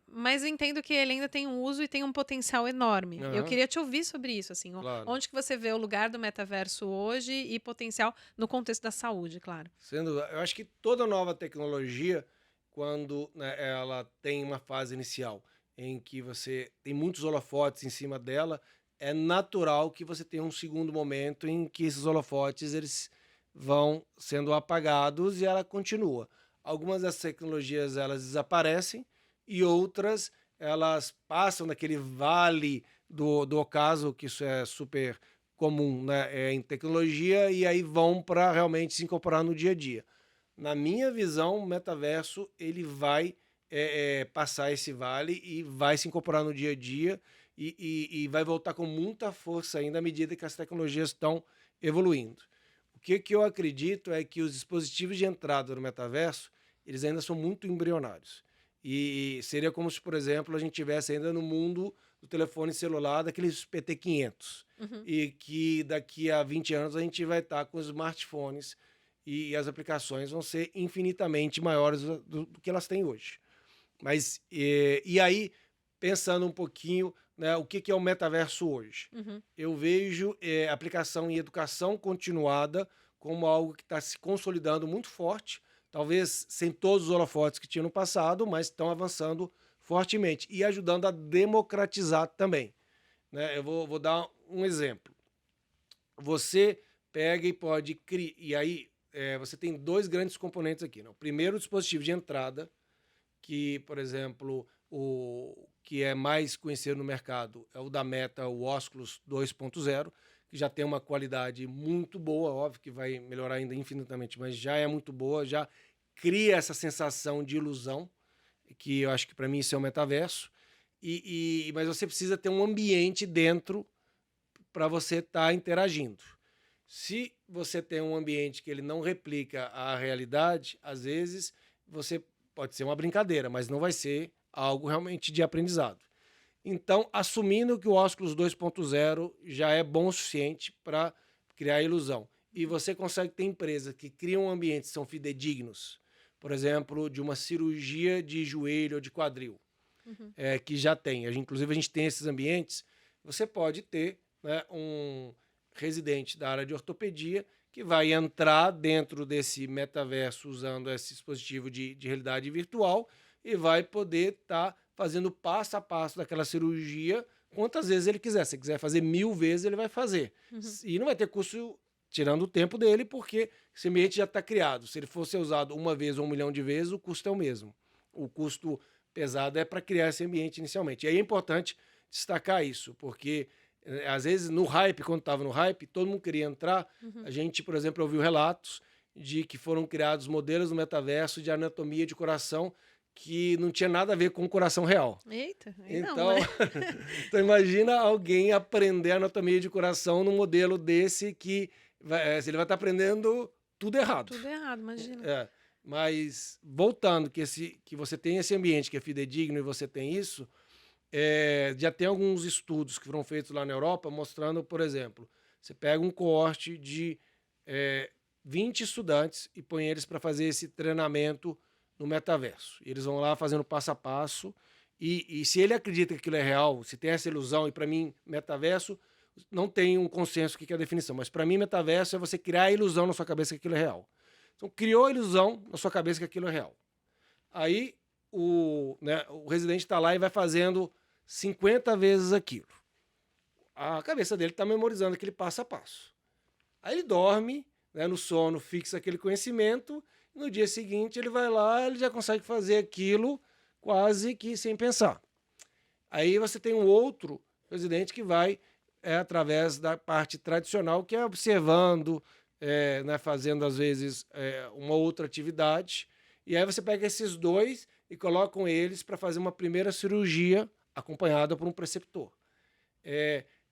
Mas eu entendo que ele ainda tem um uso e tem um potencial enorme. Eu Aham, queria te ouvir sobre isso, assim, claro. onde que você vê o lugar do metaverso hoje e potencial no contexto da saúde, claro. Sendo, eu acho que toda nova tecnologia, quando, né, ela tem uma fase inicial em que você tem muitos holofotes em cima dela, é natural que você tenha um segundo momento em que esses holofotes eles vão sendo apagados e ela continua. Algumas das tecnologias elas desaparecem e outras elas passam daquele vale do ocaso, que isso é super comum, né, em tecnologia, e aí vão para realmente se incorporar no dia a dia. Na minha visão, o metaverso ele vai passar esse vale e vai se incorporar no dia a dia e vai voltar com muita força ainda à medida que as tecnologias estão evoluindo. O que eu acredito é que os dispositivos de entrada no metaverso eles ainda são muito embrionários. E seria como se, por exemplo, a gente tivesse ainda no mundo do telefone celular daqueles PT500 Uhum. e que daqui a 20 anos a gente vai estar com os smartphones e as aplicações vão ser infinitamente maiores do que elas têm hoje. Mas, e aí, pensando um pouquinho, né, o que é o metaverso hoje? Uhum. Eu vejo aplicação em educação continuada como algo que está se consolidando muito forte, talvez sem todos os holofotes que tinha no passado, mas estão avançando fortemente e ajudando a democratizar também. Né? Eu vou dar um exemplo. Você pega e pode criar. E aí você tem dois grandes componentes aqui. Né? O primeiro, o dispositivo de entrada, que, por exemplo, o que é mais conhecido no mercado é o da Meta, o Oculus 2.0, que já tem uma qualidade muito boa, óbvio que vai melhorar ainda infinitamente, mas já é muito boa, já cria essa sensação de ilusão, que eu acho que para mim isso é o metaverso, mas você precisa ter um ambiente dentro para você estar interagindo. Se você tem um ambiente que ele não replica a realidade, às vezes você pode ser uma brincadeira, mas não vai ser algo realmente de aprendizado. Então, assumindo que o Oculus 2.0 já é bom o suficiente para criar ilusão, e você consegue ter empresas que criam ambientes que são fidedignos, por exemplo, de uma cirurgia de joelho ou de quadril, Uhum. que já tem. Inclusive, a gente tem esses ambientes. Você pode ter, né, um residente da área de ortopedia que vai entrar dentro desse metaverso usando esse dispositivo de realidade virtual e vai poder estar fazendo passo a passo daquela cirurgia quantas vezes ele quiser. Se quiser fazer 1000 vezes, ele vai fazer. Uhum. E não vai ter custo tirando o tempo dele, porque esse ambiente já está criado. Se ele fosse usado uma vez ou 1 milhão de vezes, o custo é o mesmo. O custo pesado é para criar esse ambiente inicialmente. E aí é importante destacar isso, porque às vezes no hype, quando estava no hype, todo mundo queria entrar. Uhum. A gente, por exemplo, ouviu relatos de que foram criados modelos no metaverso de anatomia de coração que não tinha nada a ver com o coração real. Eita, aí não, Então, né? então imagina alguém aprender anatomia de coração num modelo desse que ele vai estar aprendendo tudo errado. Tudo errado, imagina. É, mas voltando, que você tem esse ambiente que é fidedigno e você tem isso, já tem alguns estudos que foram feitos lá na Europa mostrando, por exemplo, você pega um coorte de 20 estudantes e põe eles para fazer esse treinamento no metaverso. Eles vão lá fazendo passo a passo e se ele acredita que aquilo é real, se tem essa ilusão, e para mim, metaverso não tem um consenso que é a definição, mas para mim, metaverso é você criar a ilusão na sua cabeça que aquilo é real. Então, criou a ilusão na sua cabeça que aquilo é real. Aí, o residente está lá e vai fazendo 50 vezes aquilo. A cabeça dele está memorizando aquele passo a passo. Aí ele dorme, né, no sono, fixa aquele conhecimento, e no dia seguinte ele vai lá, ele já consegue fazer aquilo quase que sem pensar. Aí você tem um outro residente que vai através da parte tradicional, que é observando, né, fazendo às vezes uma outra atividade. E aí você pega esses dois e colocam eles para fazer uma primeira cirurgia acompanhada por um preceptor.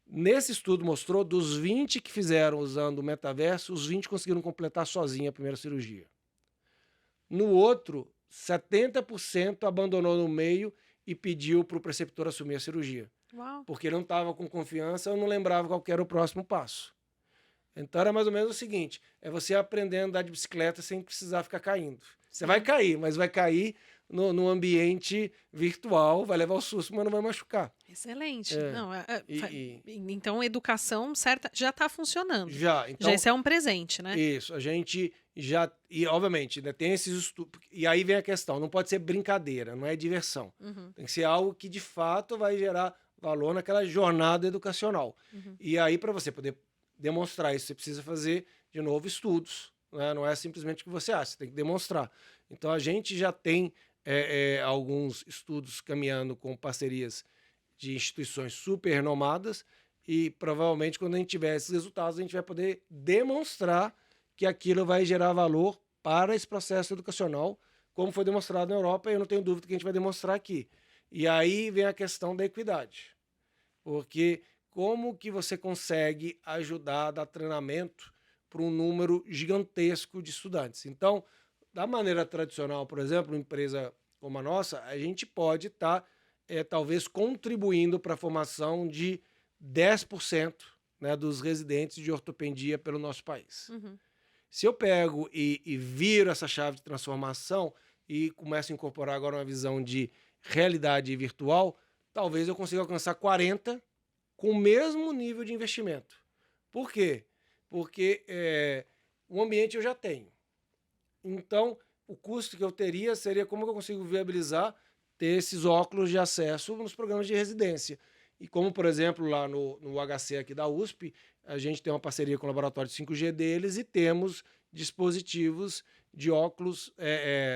Nesse estudo mostrou, dos 20 que fizeram usando o metaverso, os 20 conseguiram completar sozinho a primeira cirurgia. No outro, 70% abandonou no meio e pediu para o preceptor assumir a cirurgia. Uau. Porque ele não estava com confiança ou não lembrava qual era o próximo passo. Então era mais ou menos o seguinte, é você aprender a andar de bicicleta sem precisar ficar caindo. Você vai cair, mas vai cair no ambiente virtual, vai levar o susto, mas não vai machucar. Excelente. É, Não, e então, educação certa já está funcionando. já, Já então, esse é um presente, né? isso, a gente já, e obviamente, né, tem esses estudos, e aí vem a questão, não pode ser brincadeira, não é diversão. Uhum, Tem que ser algo que de fato vai gerar valor naquela jornada educacional. uhum. E aí, para você poder demonstrar isso, você precisa fazer, de novo, estudos. Né? Não é simplesmente o que você acha, você tem que demonstrar. Então, a gente já tem alguns estudos caminhando com parcerias de instituições super renomadas e provavelmente quando a gente tiver esses resultados, a gente vai poder demonstrar que aquilo vai gerar valor para esse processo educacional, como foi demonstrado na Europa, e eu não tenho dúvida que a gente vai demonstrar aqui. E aí vem a questão da equidade. Porque como que você consegue ajudar a dar treinamento para um número gigantesco de estudantes? Então, da maneira tradicional, por exemplo, uma empresa como a nossa, a gente pode estar, talvez, contribuindo para a formação de 10%, né, dos residentes de ortopedia pelo nosso país. Uhum. Se eu pego e viro essa chave de transformação e começo a incorporar agora uma visão de realidade virtual, talvez eu consiga alcançar 40 com o mesmo nível de investimento. Por quê? Porque o ambiente eu já tenho. Então, o custo que eu teria seria como eu consigo viabilizar ter esses óculos de acesso nos programas de residência. E como, por exemplo, lá no HC aqui da USP, a gente tem uma parceria com o laboratório de 5G deles e temos dispositivos de óculos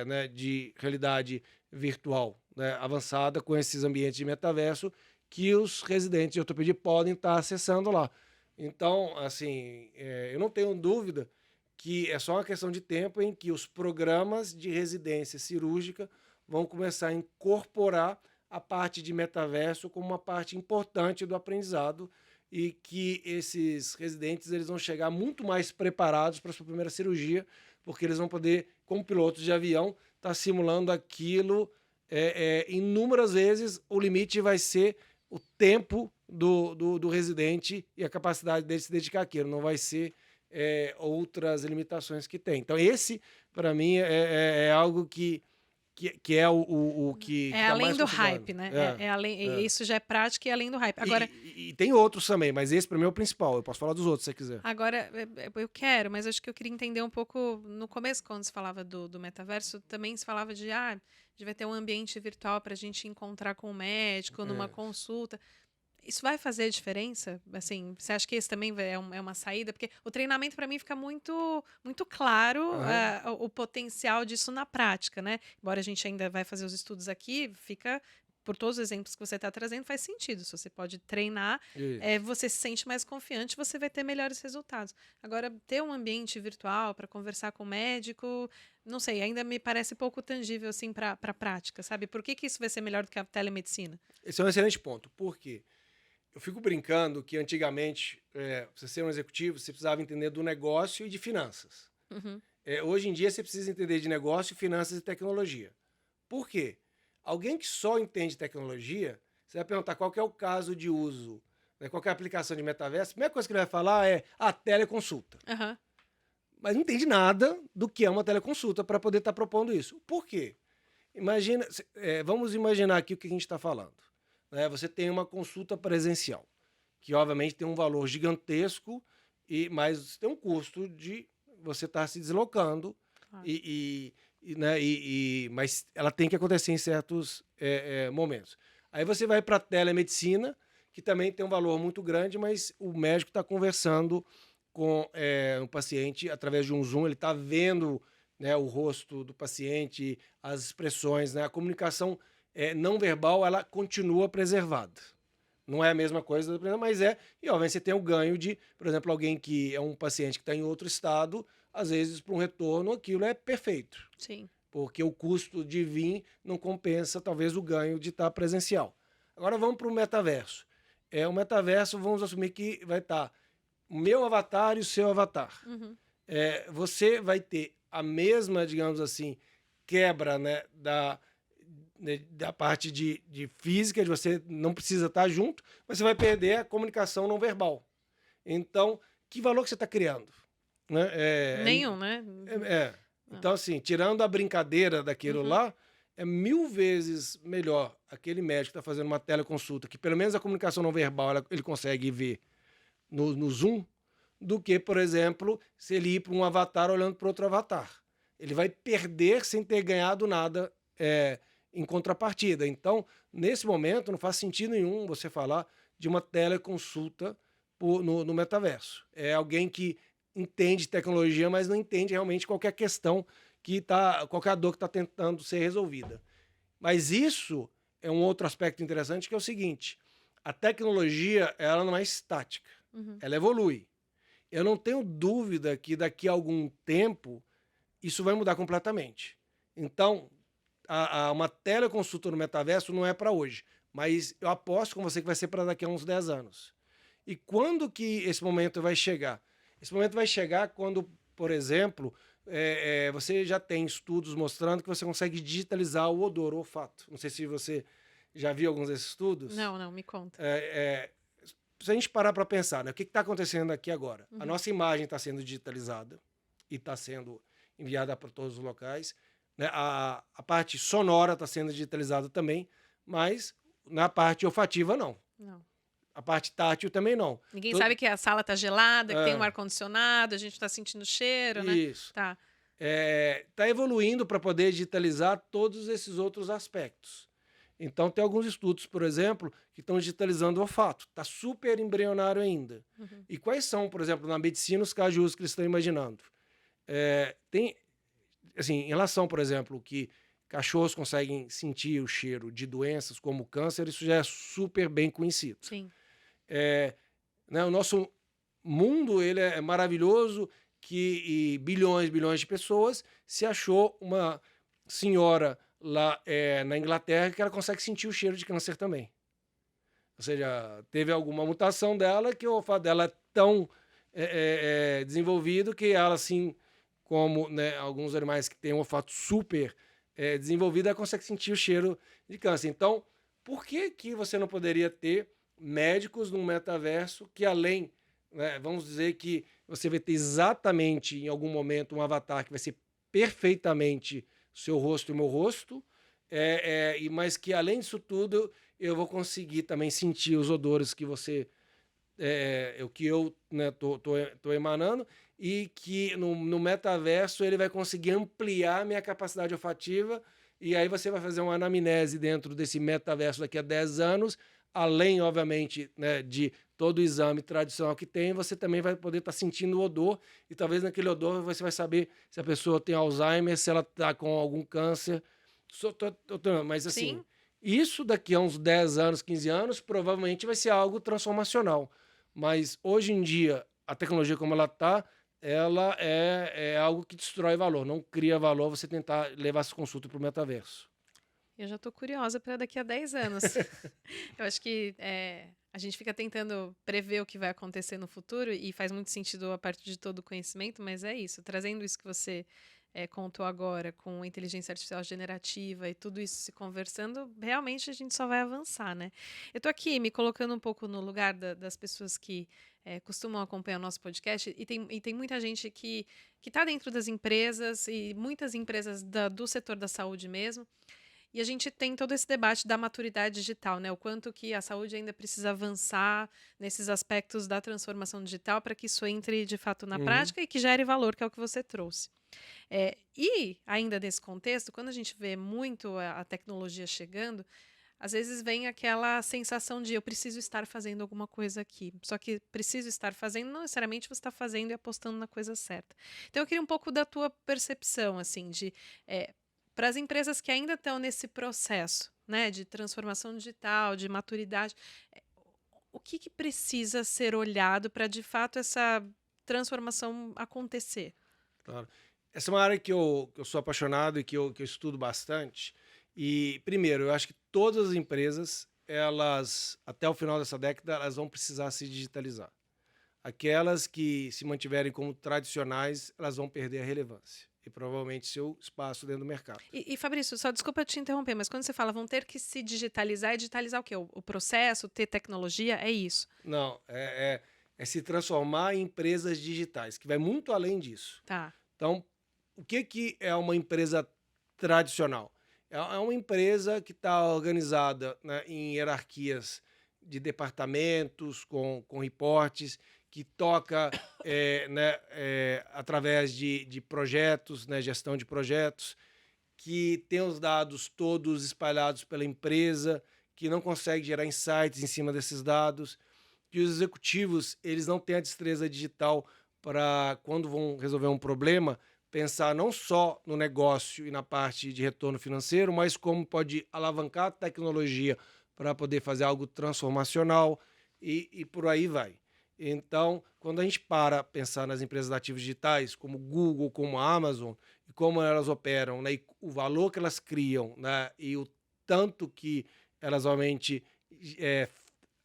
né, de realidade virtual, né, avançada com esses ambientes de metaverso que os residentes de ortopedia podem estar acessando lá. Então, assim, eu não tenho dúvida que é só uma questão de tempo em que os programas de residência cirúrgica vão começar a incorporar a parte de metaverso como uma parte importante do aprendizado e que esses residentes eles vão chegar muito mais preparados para a sua primeira cirurgia, porque eles vão poder, como pilotos de avião, estar simulando aquilo inúmeras vezes. O limite vai ser o tempo do residente e a capacidade dele se dedicar àquilo, não vai ser outras limitações que tem. Então, esse, para mim, é algo que é o que É está além mais do consolidado. hype, né? Isso já é prática e além do hype. E tem outros também, mas esse para mim é o principal. Eu posso falar dos outros se você quiser. Agora, eu quero, mas acho que eu queria entender um pouco. No começo, quando se falava do metaverso, também se falava de vai ter um ambiente virtual para a gente encontrar com o médico numa consulta. Isso vai fazer diferença? Assim, você acha que esse também é uma saída? Porque o treinamento, para mim, fica muito, muito claro o potencial disso na prática, né? Embora a gente ainda vai fazer os estudos aqui, fica, por todos os exemplos que você está trazendo, faz sentido. Se você pode treinar, você se sente mais confiante, você vai ter melhores resultados. Agora, ter um ambiente virtual para conversar com o médico, não sei, ainda me parece pouco tangível assim para a prática, sabe? Por que isso vai ser melhor do que a telemedicina? Esse é um excelente ponto. Por quê? Eu fico brincando que antigamente, para você ser um executivo, você precisava entender do negócio e de finanças. Uhum. Hoje em dia, você precisa entender de negócio, finanças e tecnologia. Por quê? Alguém que só entende tecnologia, você vai perguntar qual que é o caso de uso, né, qual que é a aplicação de metaverso, a primeira coisa que ele vai falar é a teleconsulta. Uhum. Mas não entende nada do que é uma teleconsulta para poder estar propondo isso. Por quê? Imagina, vamos imaginar aqui o que a gente está falando. Né? Você tem uma consulta presencial, que obviamente tem um valor gigantesco, mas tem um custo de você estar se deslocando, Claro. mas ela tem que acontecer em certos momentos. Aí você vai para a telemedicina, que também tem um valor muito grande, mas o médico está conversando com o paciente através de um Zoom, ele está vendo, né, o rosto do paciente, as expressões, né, a comunicação não verbal, ela continua preservada. Não é a mesma coisa, mas e obviamente você tem o ganho de, por exemplo, alguém que é um paciente que está em outro estado, às vezes para um retorno aquilo é perfeito. Sim. Porque o custo de vir não compensa talvez o ganho de estar presencial. Agora vamos para o metaverso. O metaverso, vamos assumir que vai estar o meu avatar e o seu avatar. Uhum. Você vai ter a mesma, digamos assim, quebra, né, da parte de física, de você não precisa estar junto, mas você vai perder a comunicação não verbal. Então, que valor que você está criando? Né? Nenhum, né? Então, assim, tirando a brincadeira daquilo Uhum. lá, é 1000 vezes melhor aquele médico que está fazendo uma teleconsulta, que pelo menos a comunicação não verbal ele consegue ver no Zoom, do que, por exemplo, se ele ir para um avatar olhando para outro avatar. Ele vai perder sem ter ganhado nada em contrapartida. Então, nesse momento, não faz sentido nenhum você falar de uma teleconsulta no metaverso. É alguém que entende tecnologia, mas não entende realmente qualquer questão qualquer dor que está tentando ser resolvida. Mas isso é um outro aspecto interessante, que é o seguinte: a tecnologia ela não é estática, ela evolui. Eu não tenho dúvida que daqui a algum tempo isso vai mudar completamente. Então, uma teleconsulta no metaverso não é para hoje, mas eu aposto com você que vai ser para daqui a uns 10 anos. E quando que esse momento vai chegar? Esse momento vai chegar quando, por exemplo, você já tem estudos mostrando que você consegue digitalizar o odor, o olfato. Não sei se você já viu alguns desses estudos. Não, me conta. Se a gente parar para pensar, né, o que está acontecendo aqui agora? A nossa imagem está sendo digitalizada e está sendo enviada para todos os locais. Né? A parte sonora está sendo digitalizada também, mas na parte olfativa, não. A parte tátil também não. Ninguém sabe que a sala está gelada, que tem um ar-condicionado, a gente está sentindo cheiro, né? Isso. Tá. Está evoluindo para poder digitalizar todos esses outros aspectos. Então, tem alguns estudos, por exemplo, que estão digitalizando o olfato. Está super embrionário ainda. E quais são, por exemplo, na medicina, os cajus que eles estão imaginando? Tem, assim, em relação, por exemplo, que cachorros conseguem sentir o cheiro de doenças como câncer, isso já é super bem conhecido. Sim. Né, o nosso mundo ele é maravilhoso, que bilhões de pessoas, se achou uma senhora lá na Inglaterra que ela consegue sentir o cheiro de câncer também. Ou seja, teve alguma mutação dela que o olfato dela é tão desenvolvido que ela, assim como, né, alguns animais que têm um olfato super desenvolvido, ela consegue sentir o cheiro de câncer. Então, por que você não poderia ter médicos num metaverso que, além, né, vamos dizer que você vai ter exatamente em algum momento um avatar que vai ser perfeitamente seu rosto e meu rosto, mas que, além disso tudo, eu vou conseguir também sentir os odores que você o que eu tô emanando, e que no metaverso ele vai conseguir ampliar minha capacidade olfativa, e aí você vai fazer uma anamnese dentro desse metaverso daqui a 10 anos, além, obviamente, né, de todo o exame tradicional que tem, você também vai poder estar sentindo o odor, e talvez naquele odor você vai saber se a pessoa tem Alzheimer, se ela está com algum câncer. Mas assim, isso daqui a uns 10 anos, 15 anos, provavelmente vai ser algo transformacional. Mas hoje em dia, a tecnologia como ela está, ela é algo que destrói valor, não cria valor você tentar levar essa consulta para o metaverso. Eu já estou curiosa para daqui a 10 anos. Eu acho que a gente fica tentando prever o que vai acontecer no futuro e faz muito sentido a partir de todo o conhecimento, mas é isso, trazendo isso que você contou agora, com inteligência artificial generativa e tudo isso se conversando, realmente a gente só vai avançar, né? Eu tô aqui me colocando um pouco no lugar das pessoas que costumam acompanhar o nosso podcast, e tem muita gente que está dentro das empresas, e muitas empresas do setor da saúde mesmo. E a gente tem todo esse debate da maturidade digital, né? O quanto que a saúde ainda precisa avançar nesses aspectos da transformação digital para que isso entre de fato na prática e que gere valor, que é o que você trouxe. E ainda nesse contexto, quando a gente vê muito a tecnologia chegando, às vezes vem aquela sensação de eu preciso estar fazendo alguma coisa aqui. Só que preciso estar fazendo, não necessariamente você está fazendo e apostando na coisa certa. Então eu queria um pouco da tua percepção, assim, de para as empresas que ainda estão nesse processo, né, de transformação digital, de maturidade, o que precisa ser olhado para, de fato, essa transformação acontecer? Claro. Essa é uma área que eu sou apaixonado e que eu estudo bastante. E, primeiro, eu acho que todas as empresas, elas, até o final dessa década, elas vão precisar se digitalizar. Aquelas que se mantiverem como tradicionais, elas vão perder a relevância e provavelmente seu espaço dentro do mercado. E Fabrício, só desculpa te interromper, mas quando você fala vão ter que se digitalizar, é digitalizar o quê? O processo, ter tecnologia, é isso? Não, é se transformar em empresas digitais, que vai muito além disso. Tá. Então, o que é uma empresa tradicional? É uma empresa que está organizada, né, em hierarquias de departamentos, com reportes, que toca né, através de projetos, né, gestão de projetos, que tem os dados todos espalhados pela empresa, que não consegue gerar insights em cima desses dados, que os executivos eles não têm a destreza digital para, quando vão resolver um problema, pensar não só no negócio e na parte de retorno financeiro, mas como pode alavancar a tecnologia para poder fazer algo transformacional e por aí vai. Então, quando a gente para pensar nas empresas ativos digitais, como Google, como Amazon, e como elas operam, né, e o valor que elas criam, né, e o tanto que elas realmente é,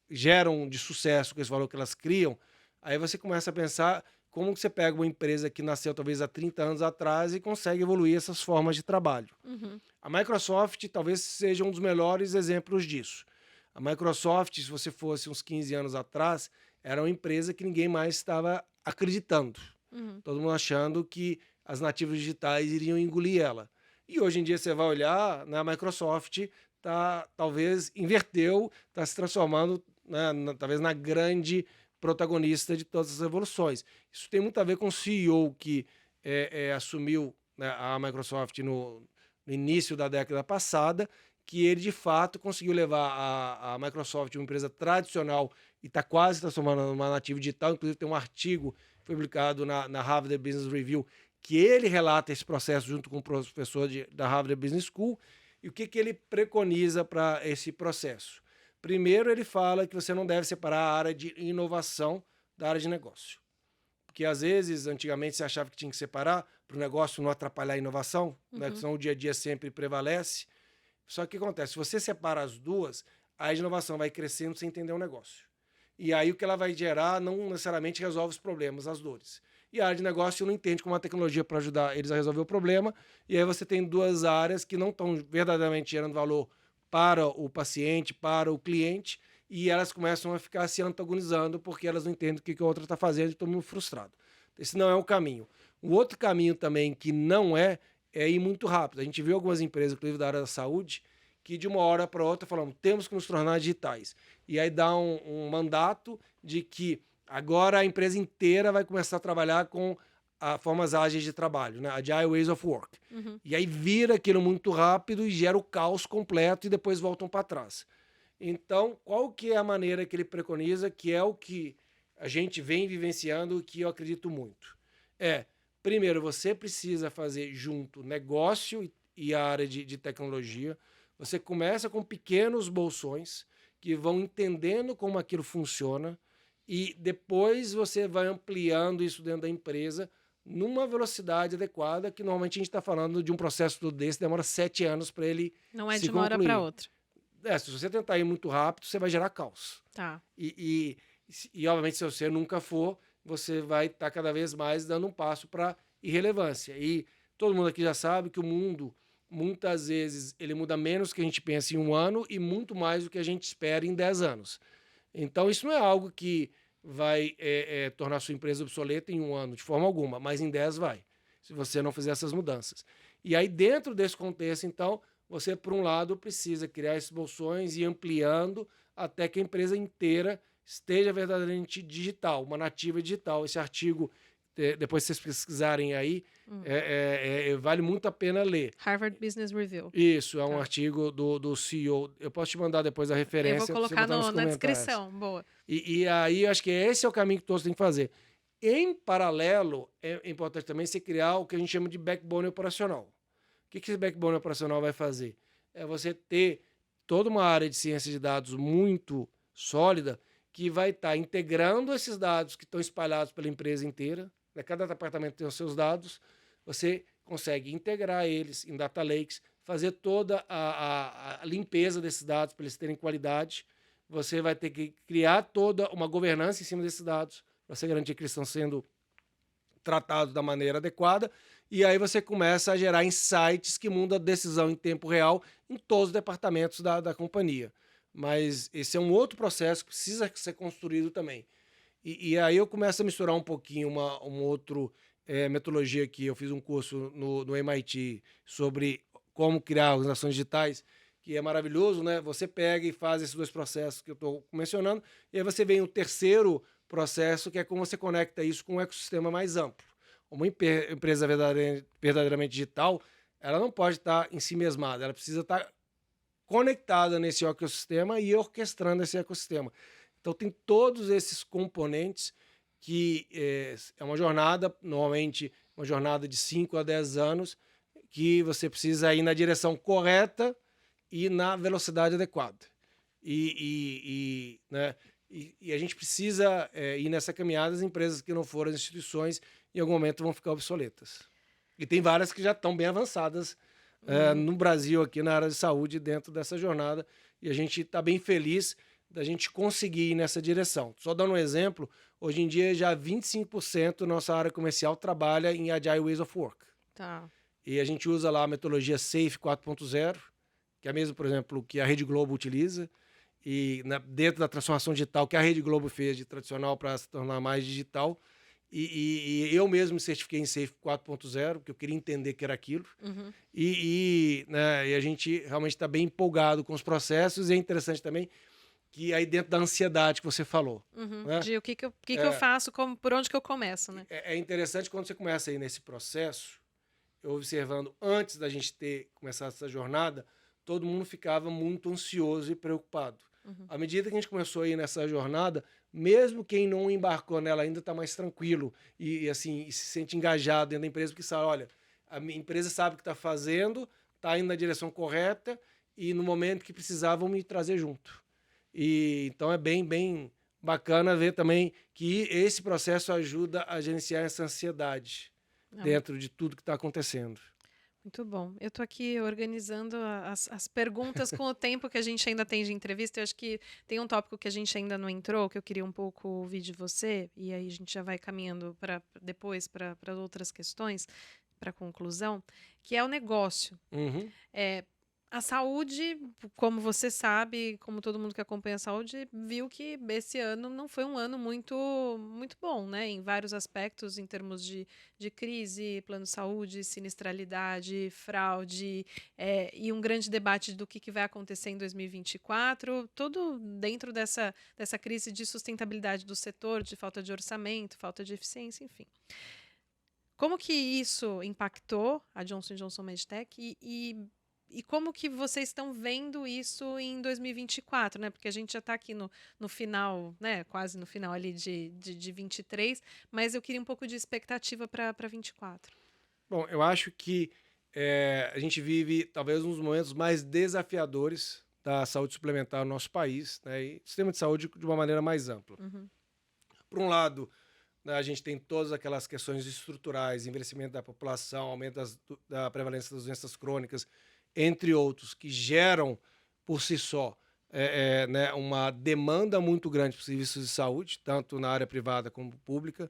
geram de sucesso com esse valor que elas criam, aí você começa a pensar como que você pega uma empresa que nasceu talvez há 30 anos atrás e consegue evoluir essas formas de trabalho. Uhum. A Microsoft talvez seja um dos melhores exemplos disso. A Microsoft, se você fosse uns 15 anos atrás, era uma empresa que ninguém mais estava acreditando. Uhum. Todo mundo achando que as nativas digitais iriam engolir ela. E hoje em dia você vai olhar, né, a Microsoft talvez inverteu, está se transformando, né, talvez na grande protagonista de todas as revoluções. Isso tem muito a ver com o CEO que assumiu, né, a Microsoft no início da década passada, que ele de fato conseguiu levar a Microsoft, uma empresa tradicional, e está quase transformando numa nativa digital. Inclusive tem um artigo que foi publicado na Harvard Business Review que ele relata esse processo junto com um professor da Harvard Business School. E o que ele preconiza para esse processo? Primeiro, ele fala que você não deve separar a área de inovação da área de negócio. Porque, às vezes, antigamente, você achava que tinha que separar para o negócio não atrapalhar a inovação, né? Senão o dia a dia sempre prevalece. Só que o que acontece? Se você separa as duas, a inovação vai crescendo sem entender o negócio. E aí o que ela vai gerar não necessariamente resolve os problemas, as dores. E a área de negócio não entende como uma tecnologia para ajudar eles a resolver o problema. E aí você tem duas áreas que não estão verdadeiramente gerando valor para o paciente, para o cliente, e elas começam a ficar se antagonizando porque elas não entendem o que a outra está fazendo e todo mundo frustrado. Esse não é o caminho. O outro caminho também que não é ir muito rápido. A gente viu algumas empresas, inclusive da área da saúde, que de uma hora para outra falam, temos que nos tornar digitais. E aí dá um mandato de que agora a empresa inteira vai começar a trabalhar com formas ágeis de trabalho, né? Agile Ways of Work. Uhum. E aí vira aquilo muito rápido e gera o caos completo e depois voltam para trás. Então, qual que é a maneira que ele preconiza, que é o que a gente vem vivenciando e que eu acredito muito? Primeiro, você precisa fazer junto negócio e a área de tecnologia. Você começa com pequenos bolsões que vão entendendo como aquilo funciona e depois você vai ampliando isso dentro da empresa numa velocidade adequada, que normalmente a gente está falando de um processo todo desse, demora 7 anos para ele Não é se de uma hora para concluir. outra. Se você tentar ir muito rápido, você vai gerar caos. Tá. Obviamente, se você nunca for, você vai estar cada vez mais dando um passo para irrelevância. E todo mundo aqui já sabe que o mundo, muitas vezes, ele muda menos do que a gente pensa em um ano e muito mais do que a gente espera em 10 anos. Então, isso não é algo que vai tornar a sua empresa obsoleta em um ano, de forma alguma, mas em 10 vai, se você não fizer essas mudanças. E aí, dentro desse contexto, então, você, por um lado, precisa criar esses bolsões e ir ampliando até que a empresa inteira esteja verdadeiramente digital, uma nativa digital. Esse artigo, depois vocês pesquisarem aí, vale muito a pena ler. Harvard Business Review. Isso, é um artigo do CEO. Eu posso te mandar depois a referência. Eu vou colocar na descrição. Boa. E aí, acho que esse é o caminho que todos têm que fazer. Em paralelo, é importante também você criar o que a gente chama de backbone operacional. O que esse backbone operacional vai fazer? É você ter toda uma área de ciência de dados muito sólida que vai estar integrando esses dados que estão espalhados pela empresa inteira. Né? Cada departamento tem os seus dados. Você consegue integrar eles em data lakes, fazer toda a limpeza desses dados para eles terem qualidade. Você vai ter que criar toda uma governança em cima desses dados para você garantir que eles estão sendo tratados da maneira adequada. E aí você começa a gerar insights que mudam a decisão em tempo real em todos os departamentos da companhia. Mas esse é um outro processo que precisa ser construído também. E aí eu começo a misturar um pouquinho uma outra metodologia que eu fiz um curso no MIT sobre como criar organizações digitais, que é maravilhoso, né? Você pega e faz esses dois processos que eu estou mencionando, e aí você vem o terceiro processo, que é como você conecta isso com um ecossistema mais amplo. Uma empresa verdadeiramente digital, ela não pode estar em si mesmada, ela precisa estar conectada nesse ecossistema e orquestrando esse ecossistema. Então, tem todos esses componentes que é uma jornada, normalmente uma jornada de 5 a 10 anos, que você precisa ir na direção correta e na velocidade adequada. Né, e a gente precisa ir nessa caminhada. As empresas que não foram as instituições, em algum momento vão ficar obsoletas. E tem várias que já estão bem avançadas no Brasil, aqui na área de saúde, dentro dessa jornada. E a gente está bem feliz da gente conseguir ir nessa direção. Só dando um exemplo, hoje em dia já 25% da nossa área comercial trabalha em Agile Ways of Work. Tá. E a gente usa lá a metodologia SAFe 4.0, que é a mesma, por exemplo, que a Rede Globo utiliza, e dentro da transformação digital que a Rede Globo fez de tradicional para se tornar mais digital. E eu mesmo me certifiquei em SAFe 4.0, porque eu queria entender que era aquilo. Uhum. Né, e a gente realmente está bem empolgado com os processos, e é interessante também que aí dentro da ansiedade que você falou. Uhum. Né? De o que eu faço, por onde que eu começo, né? É interessante quando você começa aí nesse processo, eu observando antes da gente ter começado essa jornada, todo mundo ficava muito ansioso e preocupado. Uhum. À medida que a gente começou a ir nessa jornada, mesmo quem não embarcou nela ainda está mais tranquilo assim, e se sente engajado dentro da empresa, porque sabe, olha, a minha empresa sabe o que está fazendo, está indo na direção correta e no momento que precisavam me trazer junto. Então é bem bacana ver também que esse processo ajuda a gerenciar essa ansiedade dentro de tudo que está acontecendo. Muito bom. Eu estou aqui organizando as perguntas com o tempo que a gente ainda tem de entrevista. Eu acho que tem um tópico que a gente ainda não entrou, que eu queria um pouco ouvir de você, e aí a gente já vai caminhando depois para outras questões, para conclusão, que é o negócio. Uhum. A saúde, como você sabe, como todo mundo que acompanha a saúde, viu que esse ano não foi um ano muito bom, né? Em vários aspectos, em termos de crise, plano de saúde, sinistralidade, fraude, e um grande debate do que vai acontecer em 2024, tudo dentro dessa crise de sustentabilidade do setor, de falta de orçamento, falta de eficiência, enfim. Como que isso impactou a Johnson & Johnson Medtech e como que vocês estão vendo isso em 2024, né? Porque a gente já está aqui no final, né? Quase no final ali de 23, mas eu queria um pouco de expectativa para 24. Bom, eu acho que a gente vive talvez um dos momentos mais desafiadores da saúde suplementar no nosso país, né? E sistema de saúde de uma maneira mais ampla. Uhum. Por um lado, né, a gente tem todas aquelas questões estruturais, envelhecimento da população, aumento da prevalência das doenças crônicas, entre outros, que geram por si só né, uma demanda muito grande por serviços de saúde, tanto na área privada como pública.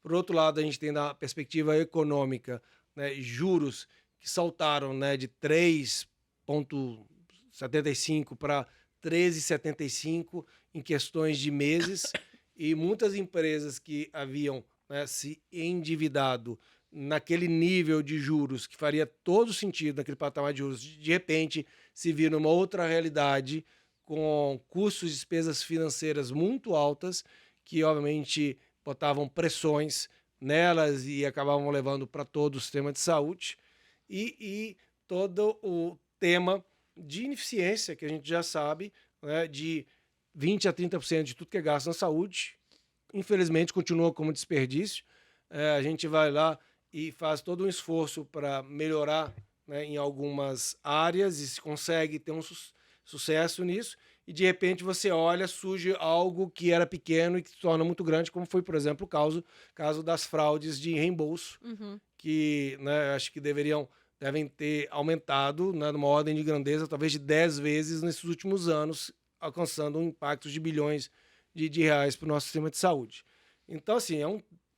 Por outro lado, a gente tem na perspectiva econômica, né, juros que saltaram, né, de 3,75 para 13,75 em questões de meses, e muitas empresas que haviam, né, se endividado naquele nível de juros que faria todo sentido naquele patamar de juros, de repente se vir numa outra realidade com custos e despesas financeiras muito altas, que obviamente botavam pressões nelas e acabavam levando para todo o sistema de saúde, e todo o tema de ineficiência, que a gente já sabe, né, de 20% a 30% de tudo que é gasto na saúde, infelizmente continua como desperdício. A gente vai lá e faz todo um esforço para melhorar, né, em algumas áreas e se consegue ter um sucesso nisso, e de repente você olha, surge algo que era pequeno e que se torna muito grande, como foi, por exemplo, o caso das fraudes de reembolso, que, né, acho que devem ter aumentado, né, numa ordem de grandeza talvez de 10 vezes nesses últimos anos, alcançando um impacto de bilhões de reais para o nosso sistema de saúde. Então, assim,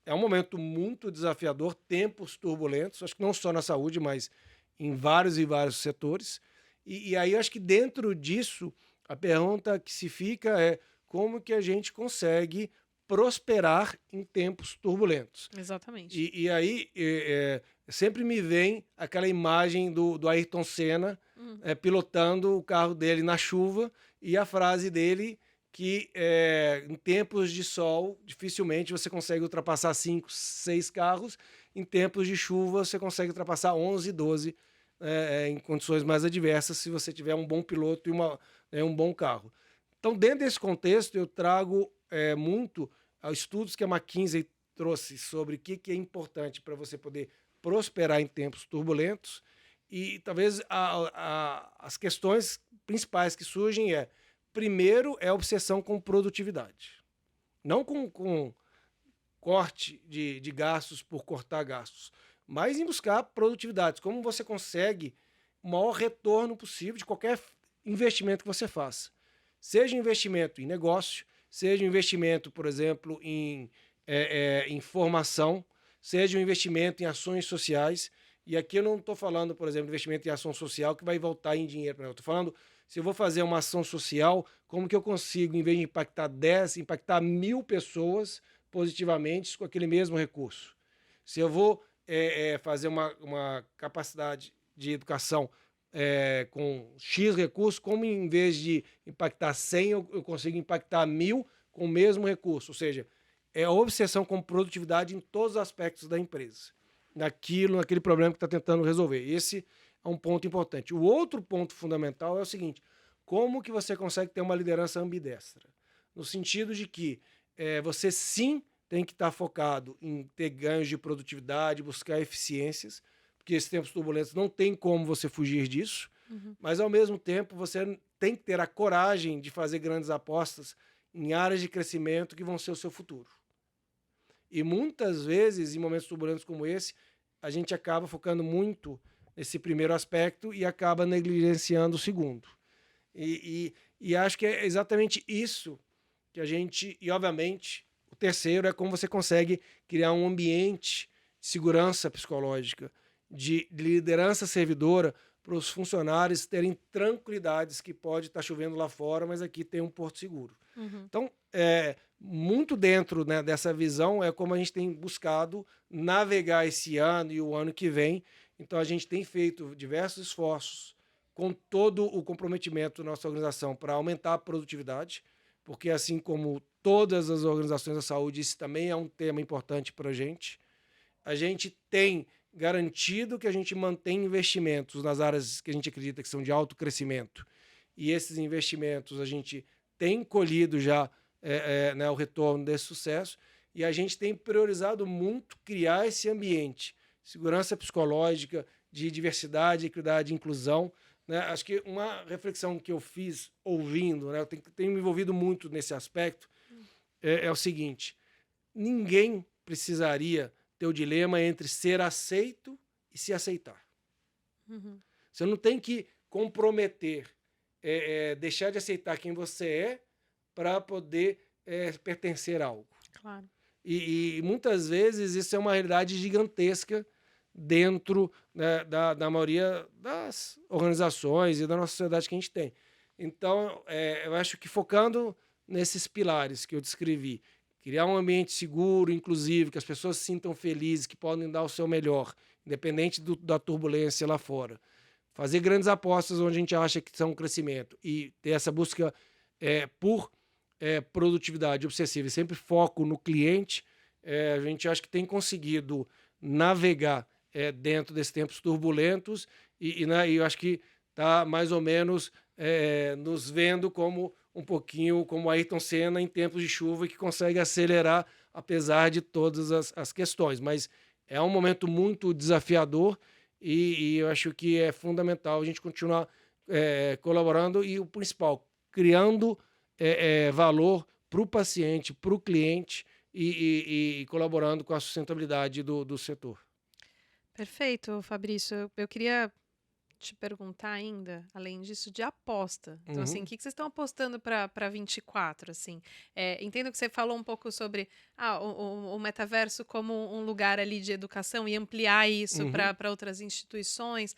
é um momento muito desafiador, tempos turbulentos, acho que não só na saúde, mas em vários e vários setores. E aí eu acho que dentro disso, a pergunta que se fica é como que a gente consegue prosperar em tempos turbulentos. Exatamente. E aí sempre me vem aquela imagem do Ayrton Senna pilotando o carro dele na chuva e a frase dele que em tempos de sol dificilmente você consegue ultrapassar 5, 6 carros, em tempos de chuva você consegue ultrapassar 11, 12 em condições mais adversas se você tiver um bom piloto e um bom carro. Então, dentro desse contexto, eu trago muito estudos que a McKinsey trouxe sobre o que é importante para você poder prosperar em tempos turbulentos e talvez as questões principais que surgem primeiro, é a obsessão com produtividade. Não com corte de gastos por cortar gastos, mas em buscar produtividades. Como você consegue o maior retorno possível de qualquer investimento que você faça. Seja investimento em negócio, seja investimento, por exemplo, em formação, seja um investimento em ações sociais. E aqui eu não estou falando, por exemplo, investimento em ação social que vai voltar em dinheiro para eu. Estou falando, se eu vou fazer uma ação social, como que eu consigo, em vez de impactar 10, impactar 1.000 pessoas positivamente com aquele mesmo recurso? Se eu vou fazer uma capacidade de educação com X recursos, como em vez de impactar 100, eu consigo impactar 1.000 com o mesmo recurso? Ou seja, é a obsessão com produtividade em todos os aspectos da empresa, naquele problema que está tentando resolver. Esse é um ponto importante. O outro ponto fundamental é o seguinte: como que você consegue ter uma liderança ambidestra? No sentido de que você sim tem que estar focado em ter ganhos de produtividade, buscar eficiências, porque esses tempos turbulentos não tem como você fugir disso, mas ao mesmo tempo você tem que ter a coragem de fazer grandes apostas em áreas de crescimento que vão ser o seu futuro. E muitas vezes, em momentos turbulentos como esse, a gente acaba focando muito nesse primeiro aspecto e acaba negligenciando o segundo. E acho que é exatamente isso que a gente... E, obviamente, o terceiro é como você consegue criar um ambiente de segurança psicológica, de liderança servidora, para os funcionários terem tranquilidades que pode estar chovendo lá fora, mas aqui tem um porto seguro. Então, muito dentro, né, dessa visão é como a gente tem buscado navegar esse ano e o ano que vem. Então, a gente tem feito diversos esforços com todo o comprometimento da nossa organização para aumentar a produtividade, porque assim como todas as organizações da saúde, isso também é um tema importante para a gente. A gente tem garantido que a gente mantém investimentos nas áreas que a gente acredita que são de alto crescimento. E esses investimentos a gente tem colhido já né, o retorno desse sucesso, e a gente tem priorizado muito criar esse ambiente, segurança psicológica, de diversidade, equidade e inclusão. Né? Acho que uma reflexão que eu fiz ouvindo, né, eu tenho me envolvido muito nesse aspecto, é o seguinte: ninguém precisaria ter o dilema entre ser aceito e se aceitar. Você não tem que comprometer, deixar de aceitar quem você é para poder pertencer a algo. Claro. E muitas vezes isso é uma realidade gigantesca dentro, né, da maioria das organizações e da nossa sociedade que a gente tem. Então, eu acho que focando nesses pilares que eu descrevi, criar um ambiente seguro, inclusive, que as pessoas se sintam felizes, que podem dar o seu melhor, independente da turbulência lá fora. Fazer grandes apostas onde a gente acha que são um crescimento e ter essa busca por produtividade obsessiva e sempre foco no cliente, a gente acha que tem conseguido navegar dentro desses tempos turbulentos e eu acho que está mais ou menos nos vendo como um pouquinho como Ayrton Senna em tempos de chuva, que consegue acelerar apesar de todas as questões. Mas é um momento muito desafiador e eu acho que é fundamental a gente continuar colaborando e, o principal, criando valor para o paciente, para o cliente e colaborando com a sustentabilidade do setor. Perfeito, Fabrício. Eu queria te perguntar ainda, além disso, de aposta. Então, assim, o Uhum, que que vocês estão apostando para 24, assim? Entendo que você falou um pouco sobre o metaverso como um lugar ali de educação e ampliar isso uhum. para outras instituições.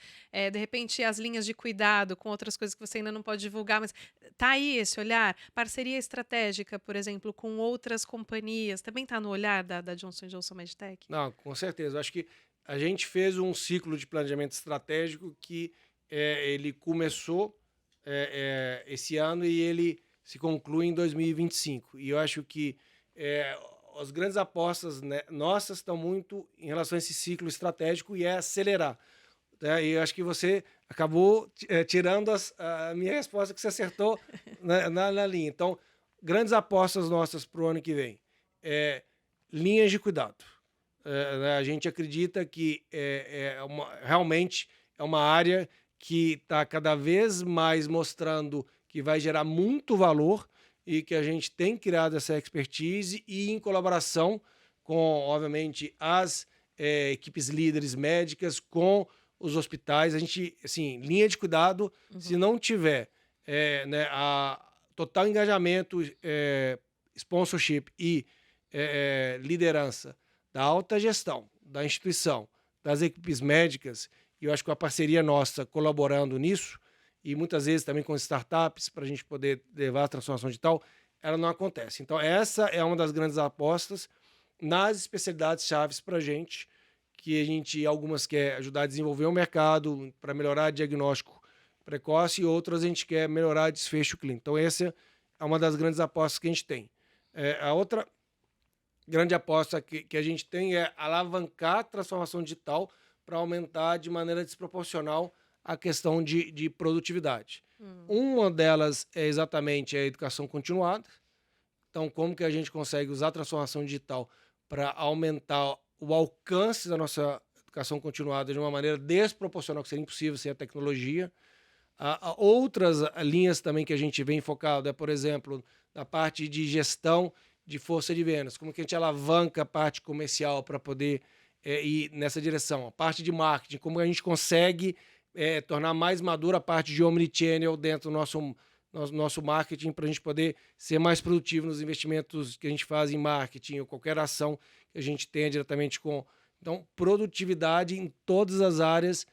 De repente, as linhas de cuidado com outras coisas que você ainda não pode divulgar, mas tá aí esse olhar. Parceria estratégica, por exemplo, com outras companhias, também tá no olhar da Johnson Johnson Medtech? Não, com certeza. Eu acho que a gente fez um ciclo de planejamento estratégico que ele começou esse ano e ele se conclui em 2025. E eu acho que é, as grandes apostas, né, nossas estão muito em relação a esse ciclo estratégico e é acelerar. Né? E eu acho que você acabou tirando a minha resposta que você acertou na linha. Então, grandes apostas nossas para o ano que vem. Linhas de cuidado. Né, a gente acredita que realmente é uma área que está cada vez mais mostrando que vai gerar muito valor e que a gente tem criado essa expertise e em colaboração com, obviamente, as equipes líderes médicas, com os hospitais. A gente, assim, linha de cuidado, se Uhum. não tiver né, a total engajamento, sponsorship e liderança da alta gestão da instituição, das equipes médicas, e eu acho que a parceria nossa colaborando nisso, e muitas vezes também com startups, para a gente poder levar a transformação digital, ela não acontece. Então, essa é uma das grandes apostas nas especialidades chaves para a gente, que a gente, algumas quer ajudar a desenvolver o mercado, para melhorar diagnóstico precoce, e outras a gente quer melhorar desfecho clínico. Então, essa é uma das grandes apostas que a gente tem. A outra grande aposta que a gente tem é alavancar a transformação digital para aumentar de maneira desproporcional a questão de produtividade. Hum. Uma delas é exatamente a educação continuada. Então, como que a gente consegue usar a transformação digital para aumentar o alcance da nossa educação continuada de uma maneira desproporcional, que seria impossível sem a tecnologia. Há outras linhas também que a gente vem focado, por exemplo, na parte de gestão de força de vendas, como que a gente alavanca a parte comercial para poder ir nessa direção, a parte de marketing, como a gente consegue tornar mais madura a parte de omnichannel dentro do nosso marketing para a gente poder ser mais produtivo nos investimentos que a gente faz em marketing ou qualquer ação que a gente tenha diretamente com. Então, produtividade em todas as áreas,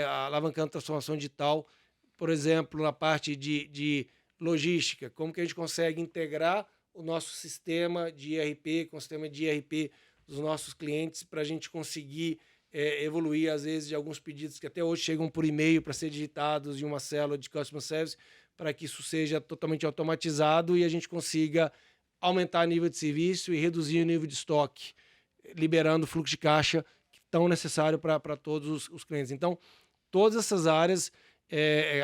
alavancando a transformação digital, por exemplo, na parte de logística, como que a gente consegue integrar o nosso sistema de ERP com o sistema de ERP dos nossos clientes para a gente conseguir evoluir, às vezes, de alguns pedidos que até hoje chegam por e-mail para ser digitados em uma célula de Customer Service, para que isso seja totalmente automatizado e a gente consiga aumentar o nível de serviço e reduzir o nível de estoque, liberando o fluxo de caixa tão necessário para todos os clientes. Então, todas essas áreas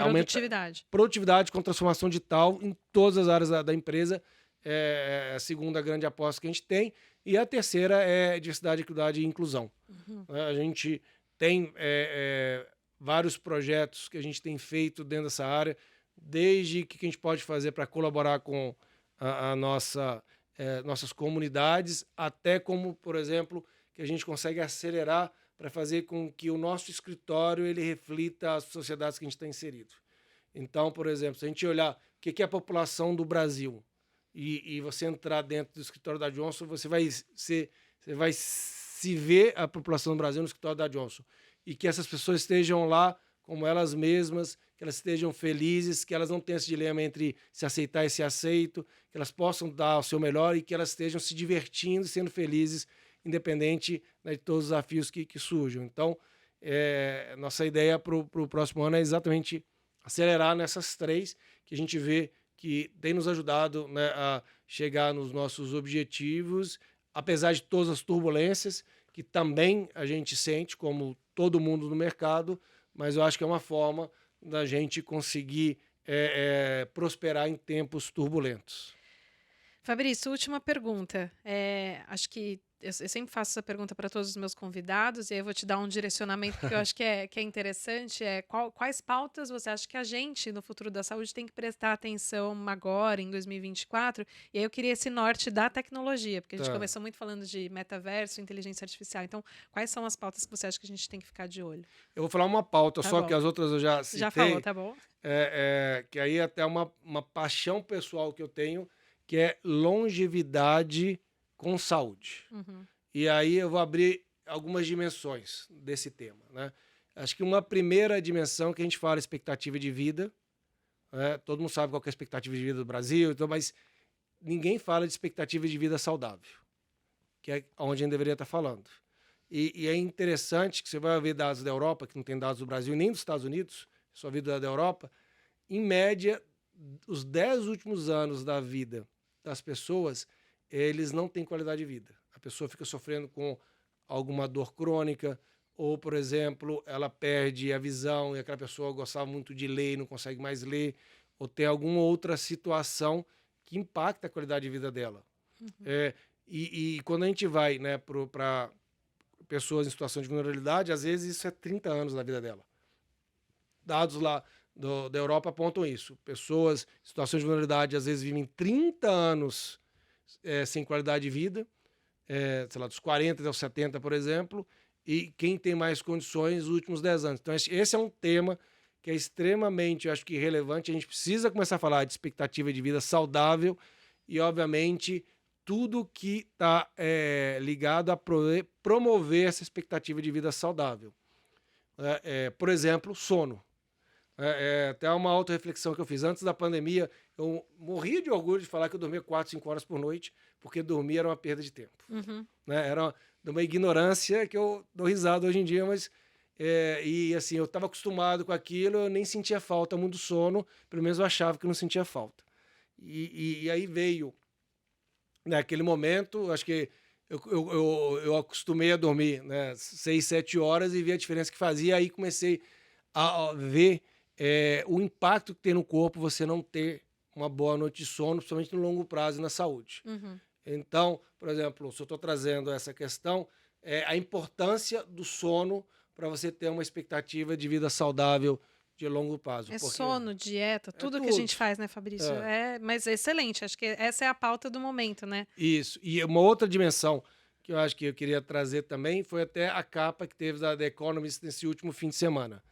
aumenta Produtividade. produtividade com transformação digital em todas as áreas da empresa. É a segunda grande aposta que a gente tem. E a terceira é diversidade, equidade e inclusão. Uhum. A gente tem vários projetos que a gente tem feito dentro dessa área, desde o que a gente pode fazer para colaborar com nossas comunidades, até como, por exemplo, que a gente consegue acelerar para fazer com que o nosso escritório ele reflita as sociedades que a gente está inserido. Então, por exemplo, se a gente olhar o que é a população do Brasil e você entrar dentro do escritório da Johnson, você vai se ver a população do Brasil no escritório da Johnson e que essas pessoas estejam lá como elas mesmas, que elas estejam felizes, que elas não tenham esse dilema entre se aceitar e se aceito, que elas possam dar o seu melhor e que elas estejam se divertindo e sendo felizes, independente, né, de todos os desafios que surjam. Então, nossa ideia para o próximo ano é exatamente acelerar nessas três, que a gente vê que tem nos ajudado, né, a chegar nos nossos objetivos, apesar de todas as turbulências, que também a gente sente, como todo mundo no mercado, mas eu acho que é uma forma da gente conseguir prosperar em tempos turbulentos. Fabrício, última pergunta. Acho que eu sempre faço essa pergunta para todos os meus convidados, e aí eu vou te dar um direcionamento que eu acho que é interessante. Quais pautas você acha que a gente, no futuro da saúde, tem que prestar atenção agora, em 2024? E aí eu queria esse norte da tecnologia, porque a gente Tá. começou muito falando de metaverso, inteligência artificial. Então, quais são as pautas que você acha que a gente tem que ficar de olho? Eu vou falar uma pauta Tá só, que bom. as outras eu já Já falou, citei, tá bom? que aí é até uma paixão pessoal que eu tenho, que é longevidade com saúde. Uhum. E aí eu vou abrir algumas dimensões desse tema, né? Acho que uma primeira dimensão que a gente fala expectativa de vida, né? Todo mundo sabe qual que é a expectativa de vida do Brasil, então, mas ninguém fala de expectativa de vida saudável, que é onde a gente deveria estar falando. E é interessante que você vai ver dados da Europa, que não tem dados do Brasil nem dos Estados Unidos, só vi da Europa, em média, os 10 últimos anos da vida das pessoas, eles não têm qualidade de vida. A pessoa fica sofrendo com alguma dor crônica, ou, por exemplo, ela perde a visão e aquela pessoa gostava muito de ler e não consegue mais ler, ou tem alguma outra situação que impacta a qualidade de vida dela. E quando a gente vai, né, para pessoas em situação de vulnerabilidade, às vezes isso é 30 anos da vida dela. Dados lá da Europa apontam isso. Pessoas em situação de vulnerabilidade às vezes vivem 30 anos sem qualidade de vida, sei lá, dos 40 aos 70, por exemplo, e quem tem mais condições, os últimos 10 anos. Então, esse é um tema que é extremamente, eu acho que relevante. A gente precisa começar a falar de expectativa de vida saudável e, obviamente, tudo que está ligado a promover essa expectativa de vida saudável. Por exemplo, sono. Até uma autorreflexão que eu fiz antes da pandemia, eu morria de orgulho de falar que eu dormia 4, 5 horas por noite, porque dormir era uma perda de tempo. Uhum. Né? Era uma ignorância que eu dou risada hoje em dia, mas e assim, eu estava acostumado com aquilo, eu nem sentia falta muito do sono, pelo menos eu achava que não sentia falta. E aí veio, naquele momento, acho que eu acostumei a dormir, né, 6, 7 horas e vi a diferença que fazia, aí comecei a ver o impacto que tem no corpo você não ter uma boa noite de sono, principalmente no longo prazo e na saúde. Uhum. Então, por exemplo, se eu estou trazendo essa questão, a importância do sono para você ter uma expectativa de vida saudável de longo prazo. Sono, dieta, tudo que a tudo. gente faz, né, Fabrício? Mas é excelente, acho que essa é a pauta do momento, né? Isso. E uma outra dimensão que eu acho que eu queria trazer também foi até a capa que teve da The Economist nesse último fim de semana.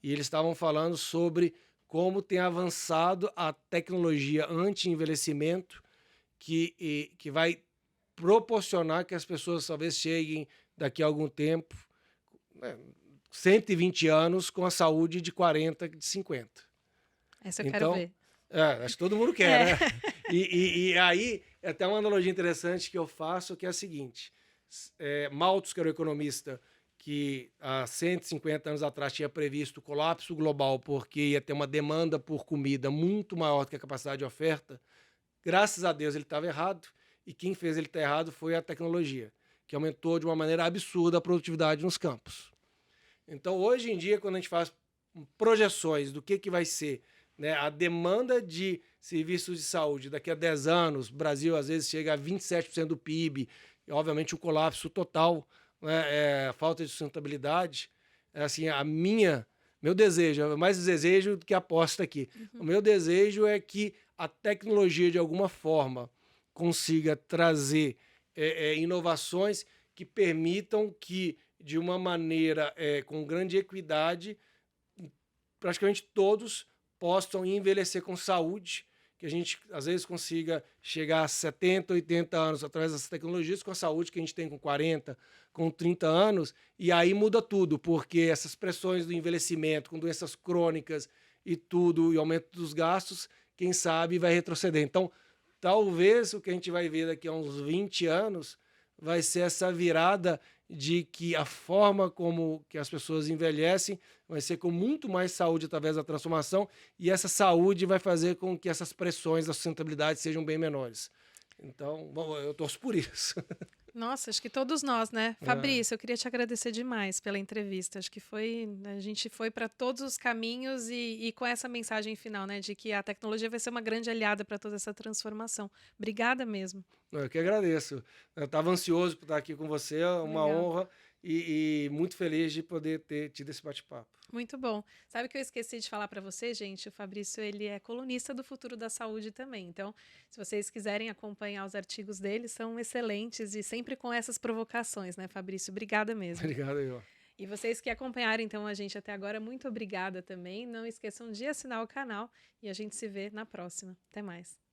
E eles estavam falando sobre como tem avançado a tecnologia anti-envelhecimento que vai proporcionar que as pessoas talvez cheguem daqui a algum tempo, né, 120 anos com a saúde de 40, de 50. Essa eu quero ver. Acho que todo mundo quer, né? E aí, até uma analogia interessante que eu faço, que é a seguinte. Malthus, que era o economista, que há 150 anos atrás tinha previsto o colapso global porque ia ter uma demanda por comida muito maior do que a capacidade de oferta, graças a Deus ele estava errado, e quem fez ele estar errado foi a tecnologia, que aumentou de uma maneira absurda a produtividade nos campos. Então, hoje em dia, quando a gente faz projeções do que vai ser, né, a demanda de serviços de saúde daqui a 10 anos, o Brasil às vezes chega a 27% do PIB, e obviamente o colapso total, né, a falta de sustentabilidade, assim, meu desejo, mais desejo do que aposta aqui. O meu desejo é que a tecnologia, de alguma forma, consiga trazer inovações que permitam que, de uma maneira com grande equidade, praticamente todos possam envelhecer com saúde, que a gente, às vezes, consiga chegar a 70, 80 anos através dessas tecnologias, com a saúde que a gente tem com 40, com 30 anos, e aí muda tudo, porque essas pressões do envelhecimento, com doenças crônicas e tudo, e aumento dos gastos, quem sabe vai retroceder. Então, talvez o que a gente vai ver daqui a uns 20 anos vai ser essa virada de que a forma como que as pessoas envelhecem vai ser com muito mais saúde através da transformação, e essa saúde vai fazer com que essas pressões da sustentabilidade sejam bem menores. Então, bom, eu torço por isso. Nossa, acho que todos nós, né? É, Fabrício, eu queria te agradecer demais pela entrevista. Acho que a gente foi para todos os caminhos e com essa mensagem final, né, de que a tecnologia vai ser uma grande aliada para toda essa transformação. Obrigada mesmo. eu que agradeço. Eu estava ansioso por estar aqui com você, é uma Legal. honra e muito feliz de poder ter tido esse bate-papo. Muito bom. Sabe o que eu esqueci de falar para você, gente? O Fabrício, ele é colunista do Futuro da Saúde também. Então, se vocês quiserem acompanhar os artigos dele, são excelentes e sempre com essas provocações, né, Fabrício? Obrigada mesmo. Obrigado, Ivan. E vocês que acompanharam então a gente até agora, muito obrigada também. Não esqueçam de assinar o canal e a gente se vê na próxima. Até mais.